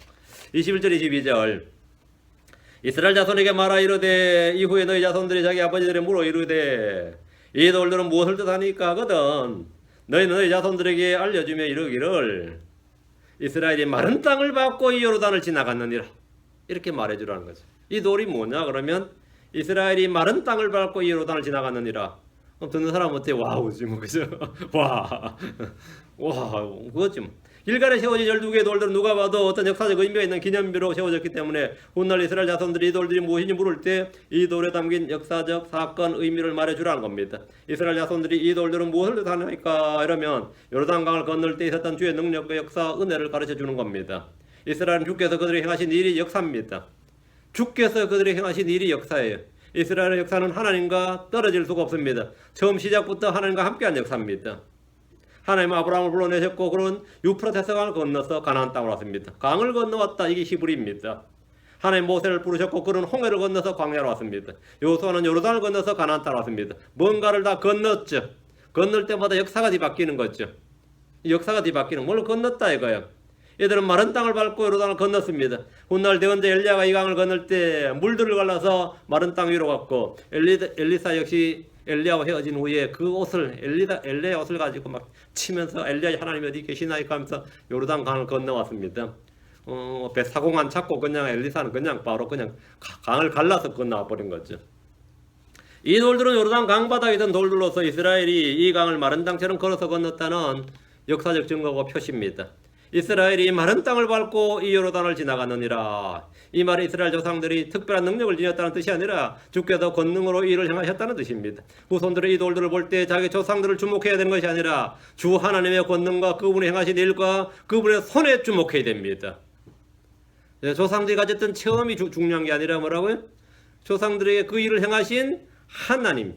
21절 22절 이스라엘 자손에게 말하 이르되 이후에 너희 자손들이 자기 아버지들의 물어 이르되 이 돌들은 무엇을 뜻하니까 하거든 너희는 너희 자손들에게 알려주며 이르기를 이스라엘이 마른 땅을 밟고 이 요르단을 지나갔느니라 이렇게 말해주라는 거죠. 이 돌이 뭐냐 그러면 이스라엘이 마른 땅을 밟고 이 요르단을 지나갔느니라. 그럼 듣는 사람은 어때? 와우지 그죠? 와 그거지 길갈에 세워진 12개의 돌들은 누가 봐도 어떤 역사적 의미가 있는 기념비로 세워졌기 때문에 훗날 이스라엘 자손들이 이 돌들이 무엇인지 물을 때 이 돌에 담긴 역사적 사건 의미를 말해주라는 겁니다. 이스라엘 자손들이 이 돌들은 무엇을 뜻하니까 이러면 요르단강을 건널 때 있었던 주의 능력과 역사, 은혜를 가르쳐주는 겁니다. 이스라엘은 주께서 그들이 행하신 일이 역사입니다. 주께서 그들이 행하신 일이 역사예요. 이스라엘의 역사는 하나님과 떨어질 수가 없습니다. 처음 시작부터 하나님과 함께한 역사입니다. 하나님은 아브라함을 불러내셨고 그런 유프라테스 강을 건너서 가나안 땅으로 왔습니다. 강을 건너왔다 이게 히브리입니다. 하나님 모세를 부르셨고 그런 홍해를 건너서 광야로 왔습니다. 여호수아는 요르단을 건너서 가나안 땅으로 왔습니다. 뭔가를 다 건넜죠. 건널 때마다 역사가 뒤바뀌는 거죠. 역사가 뒤바뀌는 물론 건넜다 이거예요. 이들은 마른 땅을 밟고 요르단을 건넜습니다. 훗날 대언자 엘리야가 이 강을 건널 때 물들을 갈라서 마른 땅 위로 갔고 엘리사 역시 엘리야와 헤어진 후에 그 옷을 엘리야의 옷을 가지고 막 치면서 엘리야 하나님이 어디 계시나이까 하면서 요르단 강을 건너왔습니다. 배 사공 안 찾고 그냥 엘리사는 그냥 바로 그냥 강을 갈라서 건너와 버린 거죠. 이 돌들은 요르단 강바닥에 있던 돌들로서 이스라엘이 이 강을 마른 땅처럼 걸어서 건넜다는 역사적 증거고 표시입니다. 이스라엘이 마른 땅을 밟고 이 요르단을 지나가느니라. 이 말은 이스라엘 조상들이 특별한 능력을 지녔다는 뜻이 아니라 주께서 권능으로 이를 행하셨다는 뜻입니다. 후손들은 이 돌들을 볼 때 자기 조상들을 주목해야 되는 것이 아니라 주 하나님의 권능과 그분이 행하신 일과 그분의 손에 주목해야 됩니다. 조상들이 가졌던 체험이 중요한 게 아니라 뭐라고요? 조상들에게 그 일을 행하신 하나님.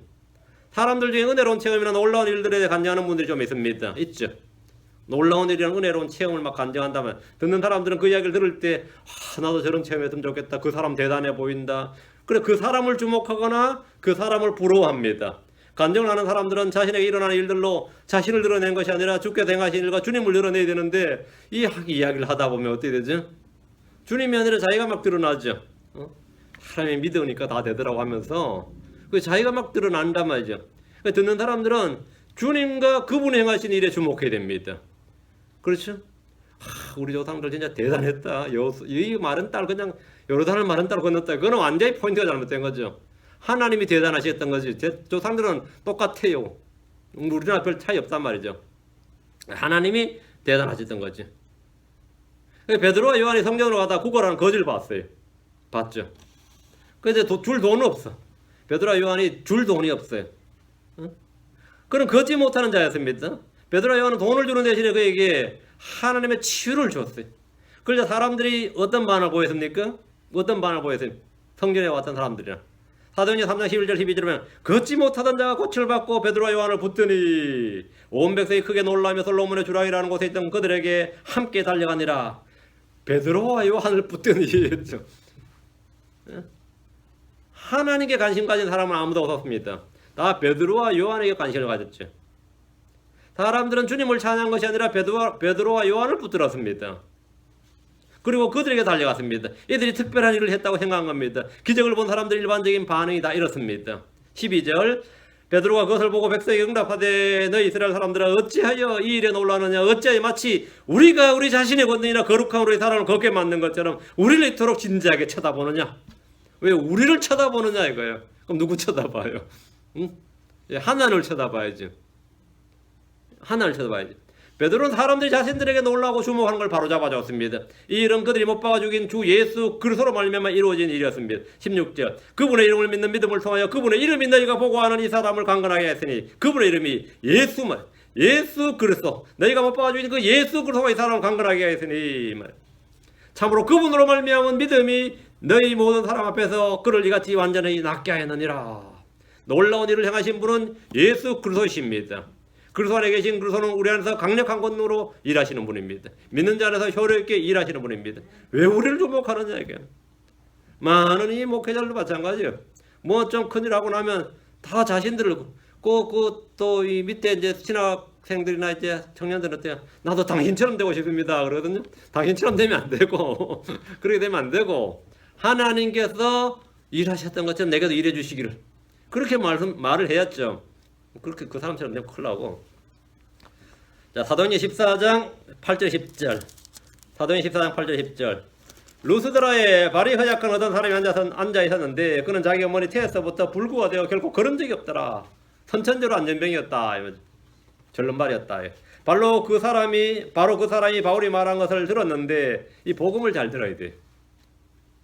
사람들 중에 은혜로운 체험이나 놀라운 일들에 대해 간증하는 분들이 좀 있습니다. 있죠. 놀라운 일이랑 은혜로운 체험을 막 간증한다면 듣는 사람들은 그 이야기를 들을 때 나도 저런 체험했으면 좋겠다. 그 사람 대단해 보인다. 그래 그 사람을 주목하거나 그 사람을 부러워합니다. 간증을 하는 사람들은 자신에게 일어나는 일들로 자신을 드러낸 것이 아니라 주께서 행하신 일과 주님을 드러내야 되는데 이 이야기를 하다 보면 어떻게 되죠? 주님이 아니라 자기가 막 드러나죠. 하나님이 믿으니까 다 되더라고 하면서 자기가 막 드러난단 말이죠. 듣는 사람들은 주님과 그분이 행하신 일에 주목해야 됩니다. 그렇죠? 우리 조상들 진짜 대단했다. 이 마른 땅 그냥 요르단을 마른 땅을 건넜다. 그건 완전히 포인트가 잘못된 거죠. 하나님이 대단하셨던 거지. 조상들은 똑같아요. 우리나라 별 차이 없단 말이죠. 하나님이 대단하셨던 거지. 베드로와 요한이 성전으로 가다 구걸하는 거지를 봤어요. 봤죠? 근데 줄 돈은 없어. 베드로와 요한이 줄 돈이 없어요. 그럼 걷지 못하는 자였습니다. 베드로와 요한은 돈을 주는 대신에 그에게 하나님의 치유를 줬어요. 그래서 사람들이 어떤 반응을 보였습니까? 어떤 반응을 보였어요? 성전에 왔던 사람들이랑. 사도행전 3장 11절 12절에 보면 걷지 못하던 자가 고침을 받고 베드로와 요한을 붙더니 온 백성이 크게 놀라며 솔로몬의 주랑이라는 곳에 있던 그들에게 함께 달려가니라. 베드로와 요한을 붙더니 했죠. 하나님께 관심 가진 사람은 아무도 없었습니다. 다 베드로와 요한에게 관심을 가졌죠. 사람들은 주님을 찬양한 것이 아니라 베드로와 요한을 붙들었습니다. 그리고 그들에게 달려갔습니다. 이들이 특별한 일을 했다고 생각한 겁니다. 기적을 본 사람들 일반적인 반응이 다 이렇습니다. 12절 베드로가 그것을 보고 백성에게 응답하되 너희 이스라엘 사람들아 어찌하여 이 일에 놀라느냐 어찌하여 마치 우리가 우리 자신의 권능이나 거룩함으로 이 사람을 걷게 만든 것처럼 우리를 이토록 진지하게 쳐다보느냐. 왜 우리를 쳐다보느냐 이거예요. 그럼 누구 쳐다봐요? 응? 하나님을 쳐다봐야지. 하나님을 쳐다봐야지. 베드로는 사람들이 자신들에게 놀라고 주목하는 걸 바로잡아 줬습니다. 이 일은 그들이 못 박아 죽인 주 예수 그리스도로 말미암아 이루어진 일이었습니다. 16절 그분의 이름을 믿는 믿음을 통하여 그분의 이름이 너희가 보고하는 이 사람을 강건하게 했으니 그분의 이름이 예수 그리스도 너희가 못 박아 죽인 그 예수 그리스도가 이 사람을 강건하게 했으니 참으로 그분으로 말미암은 믿음이 너희 모든 사람 앞에서 그를 이같이 완전히 낫게 하였느니라. 놀라운 일을 행하신 분은 예수 그리스도이십니다. 그리스도 안에 계신 그리스도는 우리 안에서 강력한 권능으로 일하시는 분입니다. 믿는 자 안에서 효력있게 일하시는 분입니다. 왜 우리를 주목하느냐 이게. 많은 이 목회자들도 마찬가지예요. 뭐 좀 큰일 하고 나면 다 자신들을 또 이 밑에 이제 신학생들이나 이제 청년들은 어때요? 나도 당신처럼 되고 싶습니다. 그러거든요. 당신처럼 되면 안 되고 그렇게 되면 안 되고 하나님께서 일하셨던 것처럼 내게도 일해 주시기를 그렇게 말을 해야죠. 그렇게 그 사람처럼 되면 큰일 나고. 자, 사도행전 14장 8절 10절. 사도행전 14장 8절 10절. 루스드라에 발이 허약한 어떤 사람이 앉아 있었는데 그는 자기 어머니 태에서부터 불구가 되어 결코 걸은 적이 없더라. 선천적으로 안전병이었다. 절름발이었다. 바로 그 사람이 바울이 말한 것을 들었는데 이 복음을 잘 들어야 돼.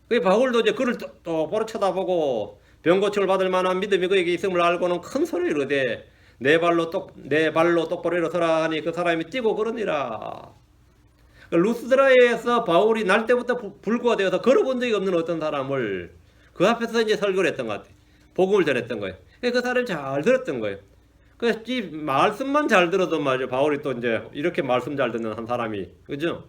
그 바울도 이제 그를 똑바로 쳐다보고 병고침을 받을 만한 믿음이 그에게 있음을 알고는 큰 소리를 이르되 내 발로 똑바로 일어서라 하니 그 사람이 뛰고 걸으니라. 루스드라에서 바울이 날 때부터 불구가 되어서 걸어본 적이 없는 어떤 사람을 그 앞에서 이제 설교를 했던 것 같아요. 복음을 전했던 거예요. 그 사람이 잘 들었던 거예요. 그래서 이 말씀만 잘 들어도 말이죠. 바울이 또 이제 이렇게 말씀 잘 듣는 한 사람이, 그죠?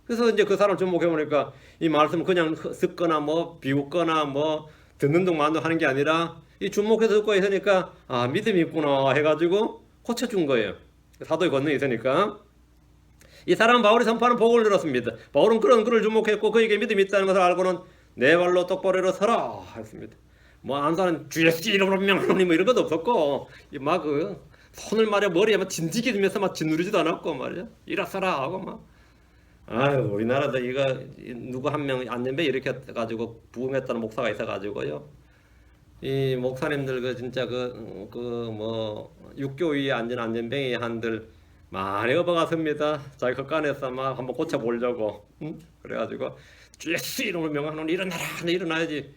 그래서 이제 그 사람 주목해 보니까 이 말씀을 그냥 듣거나 뭐 비웃거나 뭐 듣는 동안 하는 게 아니라 이 주목해서 듣고 있으니까 믿음이 있구나 해가지고 고쳐준 거예요. 사도의 권능이 있으니까. 이 사람은 바울이 선포하는 복음을 들었습니다. 바울은 그런 그를 주목했고 그에게 믿음이 있다는 것을 알고는 내 발로 똑바로 일어서라 했습니다. 뭐 안사는 주 예수 이름으로 명하노니 뭐 이런 것도 없었고 막 그 손을 말이야 머리에 막 진지게 들면서 막 짓누르지도 않았고 말이야 일어서라 하고 막 아유 우리나라도 이거 누구 한 명 안전배 이렇게 가지고 부흥했다는 목사가 있어가지고요. 이 목사님들 그 진짜 그 뭐 육교위에 앉은 안전뱅이 한들 많이 업어갔습니다. 자기 겉간에서 막 한번 고쳐보려고 그래가지고 주 예수 이름으로 명하노니 일어나라 일어나야지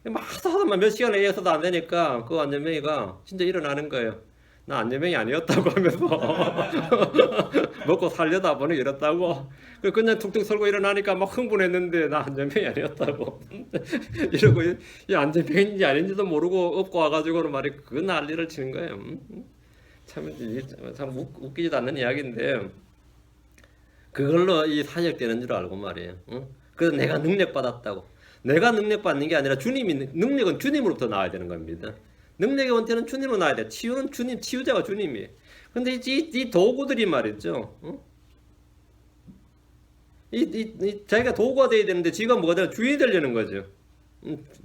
막 하다만 몇 시간에 이어서도 안 되니까 그 안전뱅이가 진짜 일어나는 거예요. 나 안전뱅이 아니었다고 하면서 먹고 살려다 보니 이렇다고 그냥 툭툭 설고 일어나니까 막 흥분했는데 나 안전뱅이 아니었다고 이러고 이 안전뱅이인지 아닌지도 모르고 업고 와가지고는 말이 그 난리를 치는 거예요. 참 웃기지도 않는 이야기인데 그걸로 이 사역되는 줄 알고 말이에요. 그래서 내가 능력 받았다고. 내가 능력 받는 게 아니라 주님이 능력은 주님으로부터 나와야 되는 겁니다. 능력의 원태는 주님으로 나와야 돼. 치유는 주님, 치유자가 주님이에요. 근데 이 도구들이 말이죠. 자기가 도구가 돼야 되는데 지가 뭐가 되나 주인이 되려는 거죠.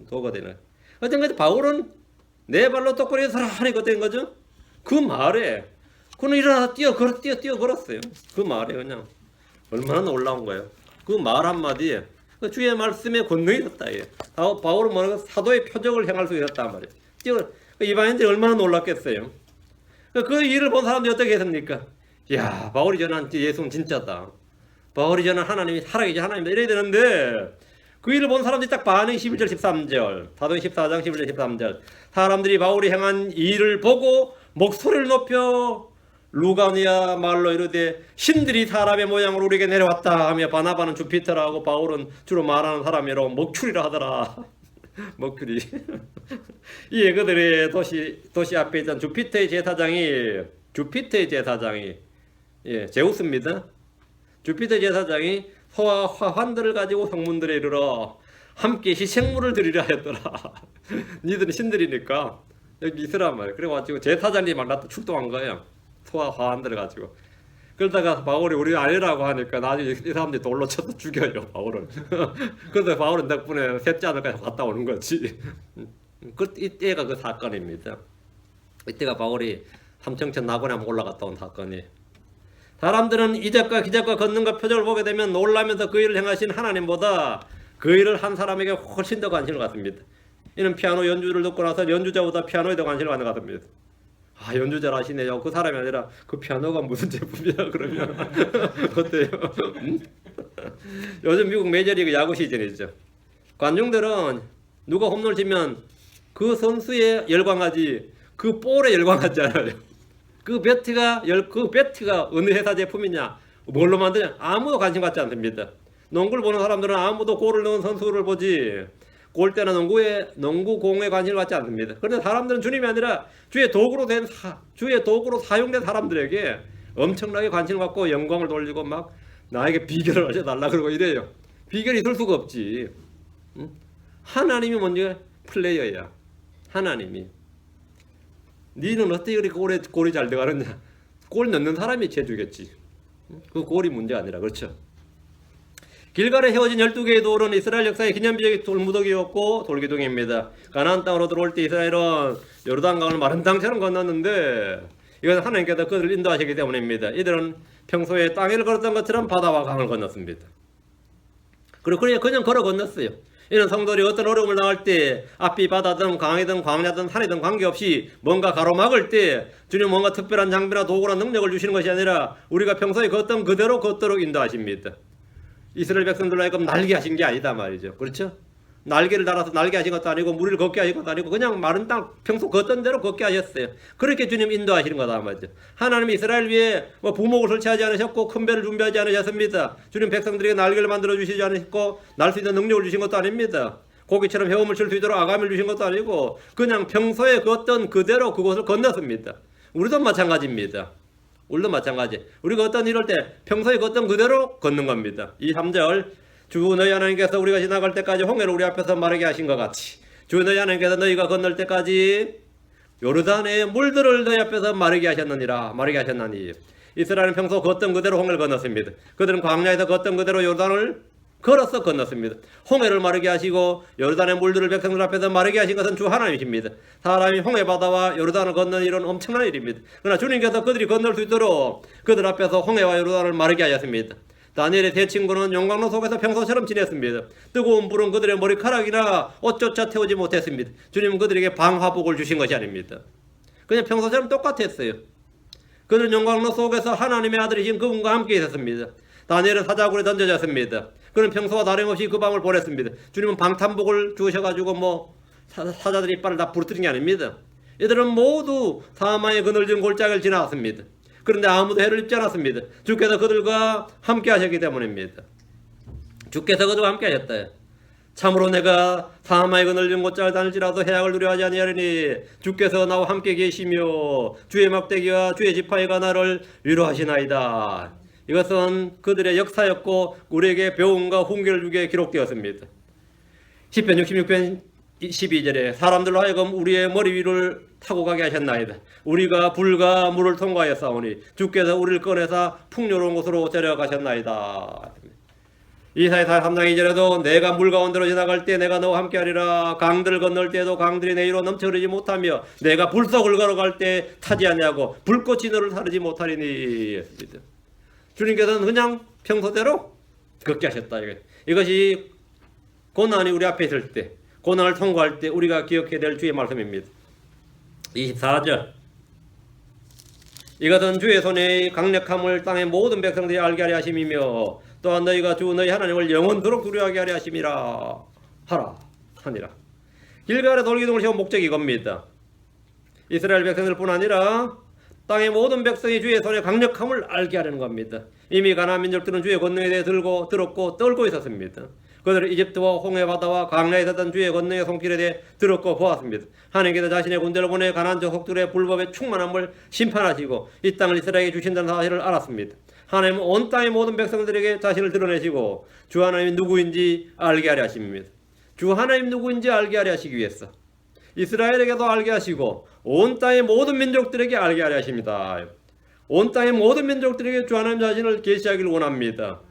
도구가 되는. 어떤 바울은 내 발로 똑바로 서라 하니까 된 거죠. 그 말에 그는 일어나서 뛰어 걸었어요. 그 말에 그냥 얼마나 놀라운 거예요. 그 말 한마디에 그 주의 말씀에 권능이 있었다. 바울은 뭐라고 사도의 표적을 행할 수 있었단 말이에요. 이방인들이 얼마나 놀랐겠어요. 그 일을 본 사람들이 어떻게 했습니까? 야 바울이 전한 예수는 진짜다. 바울이 전한 하나님이 살아계신 하나님이다. 이래야 되는데 그 일을 본 사람들이 딱 반응이 11절 13절 사도행 14장 11절 13절 사람들이 바울이 행한 일을 보고 목소리를 높여 루가니아 말로 이르되 신들이 사람의 모양으로 우리에게 내려왔다 하며 바나바는 주피터라고 바울은 주로 말하는 사람이라고 먹추리라 하더라. 먹추리. 이 그들의 도시 앞에 있던 주피터의 제사장이 제우스입니다. 주피터 제사장이 소와 화환들을 가지고 성문들에 이르러 함께 희생물을 드리려 하였더라. 니들은 신들이니까 여기 있으란 말이에요. 그래가지고 제사장이 막 나타 출동한 거예요. 소와 화환들을 가지고. 그러다가 바울이 우리 아니라고 하니까 나중에 이 사람들이 돌로 쳐서 죽여요 바울을. 그래서 바울은 덕분에 셋째 아들까지 갔다 오는 거지. 이때가 그 사건입니다. 이때가 바울이 삼청천 나고에 한번 올라갔다 온 사건이. 사람들은 이적과 기적과 걷는과 표적을 보게 되면 놀라면서 그 일을 행하신 하나님보다 그 일을 한 사람에게 훨씬 더 관심을 갖습니다. 이는 피아노 연주를 듣고 나서 연주자보다 피아노에 더 관심을 갖는 것 같습니다. 아 연주자를 하시네요. 그 사람이 아니라 그 피아노가 무슨 제품이야 그러면 어때요? 요즘 미국 메이저리그 야구 시즌이죠. 관중들은 누가 홈런을 치면 그 선수에 열광하지 그 볼에 열광하지 않아요. 그 배트가 어느 회사 제품이냐 뭘로 만드냐 아무도 관심 갖지 않습니다. 농구를 보는 사람들은 아무도 골을 넣은 선수를 보지 골대나 농구공에 관심을 갖지 않습니다. 그런데 사람들은 주님이 아니라 주의 도구로 사용된 사람들에게 엄청나게 관심을 갖고 영광을 돌리고 막 나에게 비결을 알려달라 그러고 이래요. 비결이 있을 수가 없지. 하나님이 먼저 플레이어야. 하나님이. 니는 어떻게 그렇게 골이 잘 들어가느냐. 골 넣는 사람이 죄주겠지. 그 골이 문제가 아니라 그렇죠. 길갈에 헤어진 12개의 돌은 이스라엘 역사의 기념비적인 돌무더기였고 돌기둥입니다. 가나안 땅으로 들어올 때 이스라엘은 요르단강을 마른 땅처럼 건넜는데 이것은 하나님께서 그들을 인도하시기 때문입니다. 이들은 평소에 땅을 걸었던 것처럼 바다와 강을 건넜습니다. 그리고 그냥 걸어 건넜어요. 이는 성도들이 어떤 어려움을 당할 때 앞이 바다든 강이든 광야든 산이든 관계없이 뭔가 가로막을 때 주님 뭔가 특별한 장비나 도구나 능력을 주시는 것이 아니라 우리가 평소에 걷던 그대로 걷도록 인도하십니다. 이스라엘 백성들로 하여금 날개 하신 게 아니다 말이죠. 그렇죠? 날개를 달아서 날개 하신 것도 아니고 무리를 걷게 하신 것도 아니고 그냥 마른 땅 평소 걷던 대로 걷게 하셨어요. 그렇게 주님 인도하시는 거다 말이죠. 하나님이 이스라엘 위에 부목을 설치하지 않으셨고 큰 배를 준비하지 않으셨습니다. 주님 백성들에게 날개를 만들어 주시지 않으셨고 날 수 있는 능력을 주신 것도 아닙니다. 고기처럼 헤엄을 칠 수 있도록 아감을 주신 것도 아니고 그냥 평소에 걷던 그대로 그곳을 건넜습니다. 우리도 마찬가지입니다. 우리도 마찬가지. 우리가 어떤 일을 때 평소에 걷던 그대로 걷는 겁니다. 2, 3절 주 너희 하나님께서 우리가 지나갈 때까지 홍해를 우리 앞에서 마르게 하신 것 같이 주 너희 하나님께서 너희가 건널 때까지 요르단의 물들을 너희 앞에서 마르게 하셨느니라. 마르게 하셨나니 이스라엘은 평소 걷던 그대로 홍해를 건넜습니다. 그들은 광야에서 걷던 그대로 요르단을 걸어서 건넜습니다. 홍해를 마르게 하시고 요르단의 물들을 백성들 앞에서 마르게 하신 것은 주 하나님이십니다. 사람이 홍해 바다와 요르단을 건너는 일은 엄청난 일입니다. 그러나 주님께서 그들이 건널 수 있도록 그들 앞에서 홍해와 요르단을 마르게 하셨습니다. 다니엘의 세 친구는 용광로 속에서 평소처럼 지냈습니다. 뜨거운 불은 그들의 머리카락이나 옷조차 태우지 못했습니다. 주님은 그들에게 방화복을 주신 것이 아닙니다. 그냥 평소처럼 똑같았어요. 그들은 용광로 속에서 하나님의 아들이신 그분과 함께 있었습니다. 다니엘은 사자굴에 던져졌습니다. 그는 평소와 다름없이 그 밤을 보냈습니다. 주님은 방탄복을 주셔가지고 사자들의 이빨을 다 부러뜨린 게 아닙니다. 이들은 모두 사망의 그늘진 골짜기를 지나왔습니다. 그런데 아무도 해를 입지 않았습니다. 주께서 그들과 함께 하셨기 때문입니다. 주께서 그들과 함께 하셨다. 참으로 내가 사망의 그늘진 골짜기를 다닐지라도 해악을 두려워하지 아니하리니 주께서 나와 함께 계시며 주의 막대기와 주의 지팡이가 나를 위로하시나이다. 이것은 그들의 역사였고 우리에게 배움과 훈계를 주기에 기록되었습니다. 시편 66편 12절에 사람들로 하여금 우리의 머리 위를 타고 가게 하셨나이다. 우리가 불과 물을 통과하였사오니 주께서 우리를 꺼내사 풍요로운 곳으로 데려가셨나이다. 이사야 43장 2절에도 내가 물 가운데로 지나갈 때 내가 너와 함께하리라. 강들을 건널 때도 강들이 내 위로 넘쳐 흐르지 못하며 내가 불속을 걸어갈 때 타지 아니하고 불꽃이 너를 타르지 못하리니. 주님께서는 그냥 평소대로 걷게 하셨다. 이것이 고난이 우리 앞에 있을 때, 고난을 통과할 때 우리가 기억해야 될 주의 말씀입니다. 24절 이것은 주의 손의 강력함을 땅의 모든 백성들이 알게 하려 하심이며 또한 너희가 주 너희 하나님을 영원토록 두려워하게 하려 하심이라 하니라. 길갈에 돌기둥을 세운 목적이 이겁니다. 이스라엘 백성들뿐 아니라 땅의 모든 백성이 주의 손의 강력함을 알게 하려는 겁니다. 이미 가나안 민족들은 주의 권능에 대해 들었고 떨고 있었습니다. 그들은 이집트와 홍해 바다와 광야에 있었던 주의 권능의 손길에 대해 들었고 보았습니다. 하나님께서 자신의 군대를 보내 가나안 족속들의 불법의 충만함을 심판하시고 이 땅을 이스라엘에게 주신다는 사실을 알았습니다. 하나님은 온 땅의 모든 백성들에게 자신을 드러내시고 주 하나님이 누구인지 알게 하려 하십니다. 주 하나님 누구인지 알게 하려 하시기 위해서 이스라엘에게도 알게 하시고 온 땅의 모든 민족들에게 알게 하려 하십니다. 온 땅의 모든 민족들에게 주 하나님 자신을 계시하기를 원합니다.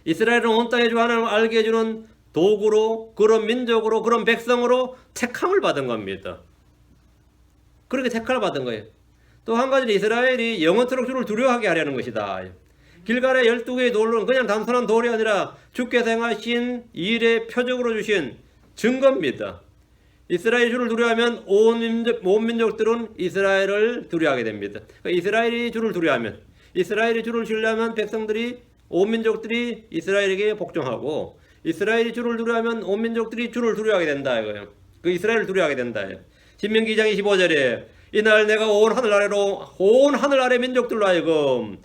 이스라엘은 온 땅에 주 하나님을 알게 해주는 도구로, 그런 민족으로, 그런 백성으로 택함을 받은 겁니다. 그렇게 택함을 받은 거예요. 또 한 가지는 이스라엘이 영원토록 주를 두려워하게 하려는 것이다. 길갈의 12개의 돌은 그냥 단순한 돌이 아니라 주께서 행하신 일의 표적으로 주신 증거입니다. 이스라엘이 주를 두려워하면 온 민족들은 이스라엘을 두려워하게 됩니다. 그러니까 이스라엘이 주를 두려워하면, 이스라엘이 주를 신뢰하면 백성들이, 온 민족들이 이스라엘에게 복종하고, 이스라엘이 주를 두려워하면 온 민족들이 주를 두려워하게 된다 이거예요. 그 이스라엘을 두려워하게 된다. 신명기 2장 25절에 이날 내가 온 하늘 아래 민족들로 하여금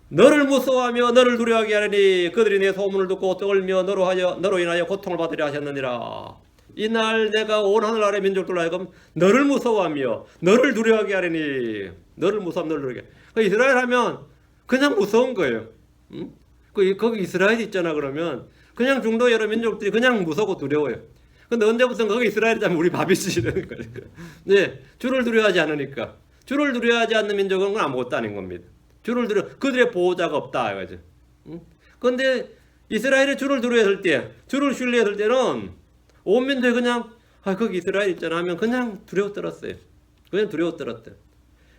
너를 무서워하며 너를 두려워하게 하리니 그들이 내 소문을 듣고 떨며 너로 인하여 고통을 받으려 하셨느니라. 이날 내가 온 하늘 아래 민족들로 하여금 너를 무서워하며 너를 두려워하게 하리니. 너를 무서워하며 너를 두려워하게. 이스라엘 하면 그냥 무서운 거예요. 응? 거기 이스라엘 있잖아. 그러면 그냥 중도 여러 민족들이 그냥 무섭고 두려워요. 근데 언제부터 거기 이스라엘이라면 우리 바비스이 되는 거예요. 네, 주를 두려워하지 않으니까. 주를 두려워하지 않는 민족은 그건 아무것도 아닌 겁니다. 그들의 보호자가 없다 이거죠. 그런데 이스라엘이 주를 두려워했을 때, 주를 신뢰했을 때는 온 민족이 그냥 거기 이스라엘 있잖아 하면 그냥 두려워 떨었어요. 그냥 두려워 떨었대.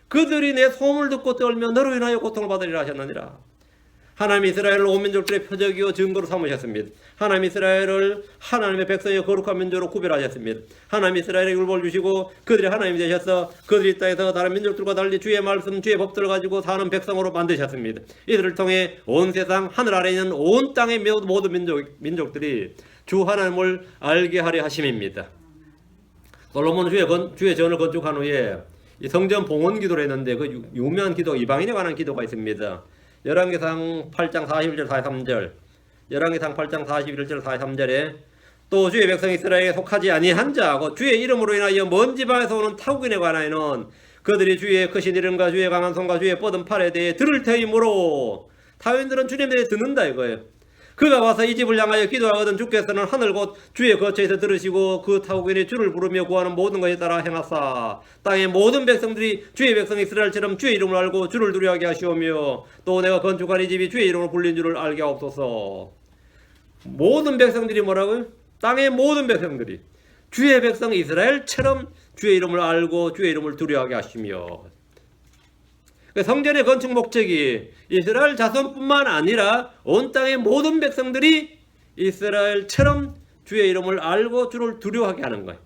그들이 내 소문을 듣고 떨며 너로 인하여 고통을 받으리라 하셨느니라. 하나님 이스라엘을 온 민족들의 표적이요 증거로 삼으셨습니다. 하나님 이스라엘을 하나님의 백성의 거룩한 민족으로 구별하셨습니다. 하나님 이스라엘에 율법을 주시고 그들이 하나님이 되셔서 그들이 이 땅에서 다른 민족들과 달리 주의 말씀, 주의 법들을 가지고 사는 백성으로 만드셨습니다. 이들을 통해 온 세상 하늘 아래 있는 온 땅의 모든 민족들이 주 하나님을 알게 하려 하심입니다. 솔로몬은 주의 전을 건축한 후에 이 성전 봉헌 기도를 했는데 그 유명한 기도, 이방인에 관한 기도가 있습니다. 열왕기상 8장 41절 43절, 열왕기상 8장 41절 43절에 또 주의 백성 이스라엘에 속하지 아니한 자하고 주의 이름으로 인하여 먼 지방에서 오는 타국인에 관하여는 그들이 주의 크신 이름과 주의 강한 손과 주의 뻗은 팔에 대해 들을 터이므로. 타국인들은 주님에 대해 듣는다 이거예요. 그가 와서 이 집을 향하여 기도하거든 주께서는 하늘 곧 주의 거처에서 들으시고 그 타국인이 주를 부르며 구하는 모든 것에 따라 행하사 땅의 모든 백성들이 주의 백성 이스라엘처럼 주의 이름을 알고 주를 두려워하게 하시오며 또 내가 건축한 이 집이 주의 이름으로 불린 줄을 알게 하옵소서. 모든 백성들이 뭐라고요? 땅의 모든 백성들이 주의 백성 이스라엘처럼 주의 이름을 알고 주의 이름을 두려워하게 하시며, 성전의 건축 목적이 이스라엘 자손뿐만 아니라 온 땅의 모든 백성들이 이스라엘처럼 주의 이름을 알고 주를 두려워하게 하는 거예요.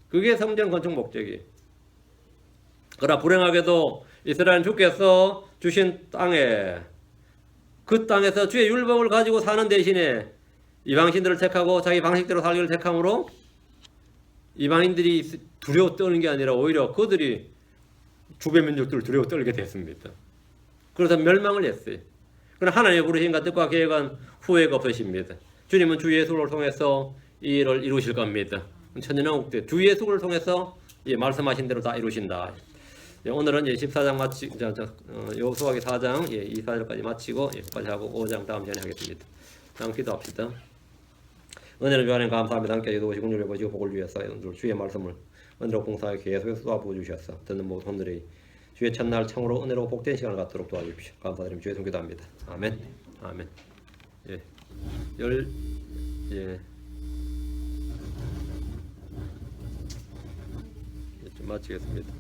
그게 성전 건축 목적이에요. 그러나 불행하게도 이스라엘 주께서 주신 땅에, 그 땅에서 주의 율법을 가지고 사는 대신에 이방신들을 택하고 자기 방식대로 살기를 택함으로 이방인들이 두려워 떠는 게 아니라 오히려 그들이 주변 민족들을 두려워 떨게 됐습니다. 그래서 멸망을 했어요. 그러나 하나님의 부르심과 뜻과 계획은 후회가 없으십니다. 주님은 주 예수를 통해서 이 일을 이루실 겁니다. 천년왕국 때 주 예수를 통해서 말씀하신 대로 다 이루신다. 오늘은 14장 마치, 여호수아기 4장 2~4절까지 마치고 여기까지 하고 5장 다음 시간에 하겠습니다. 다음 기도합시다. 은혜를 주하나님 감사합니다. 함께 기도하시고 국률을 보시고 복을 주셔서 주의 말씀을 은혜로 봉사하여 계속해서 쏘아부어 주셔서 듣는 모든 손들이 주의 첫날 참으로 은혜로 복된 시간을 갖도록 도와주십시오. 감사드리며 주의 손 기도합니다. 아멘. 아멘. 예. 좀 마치겠습니다.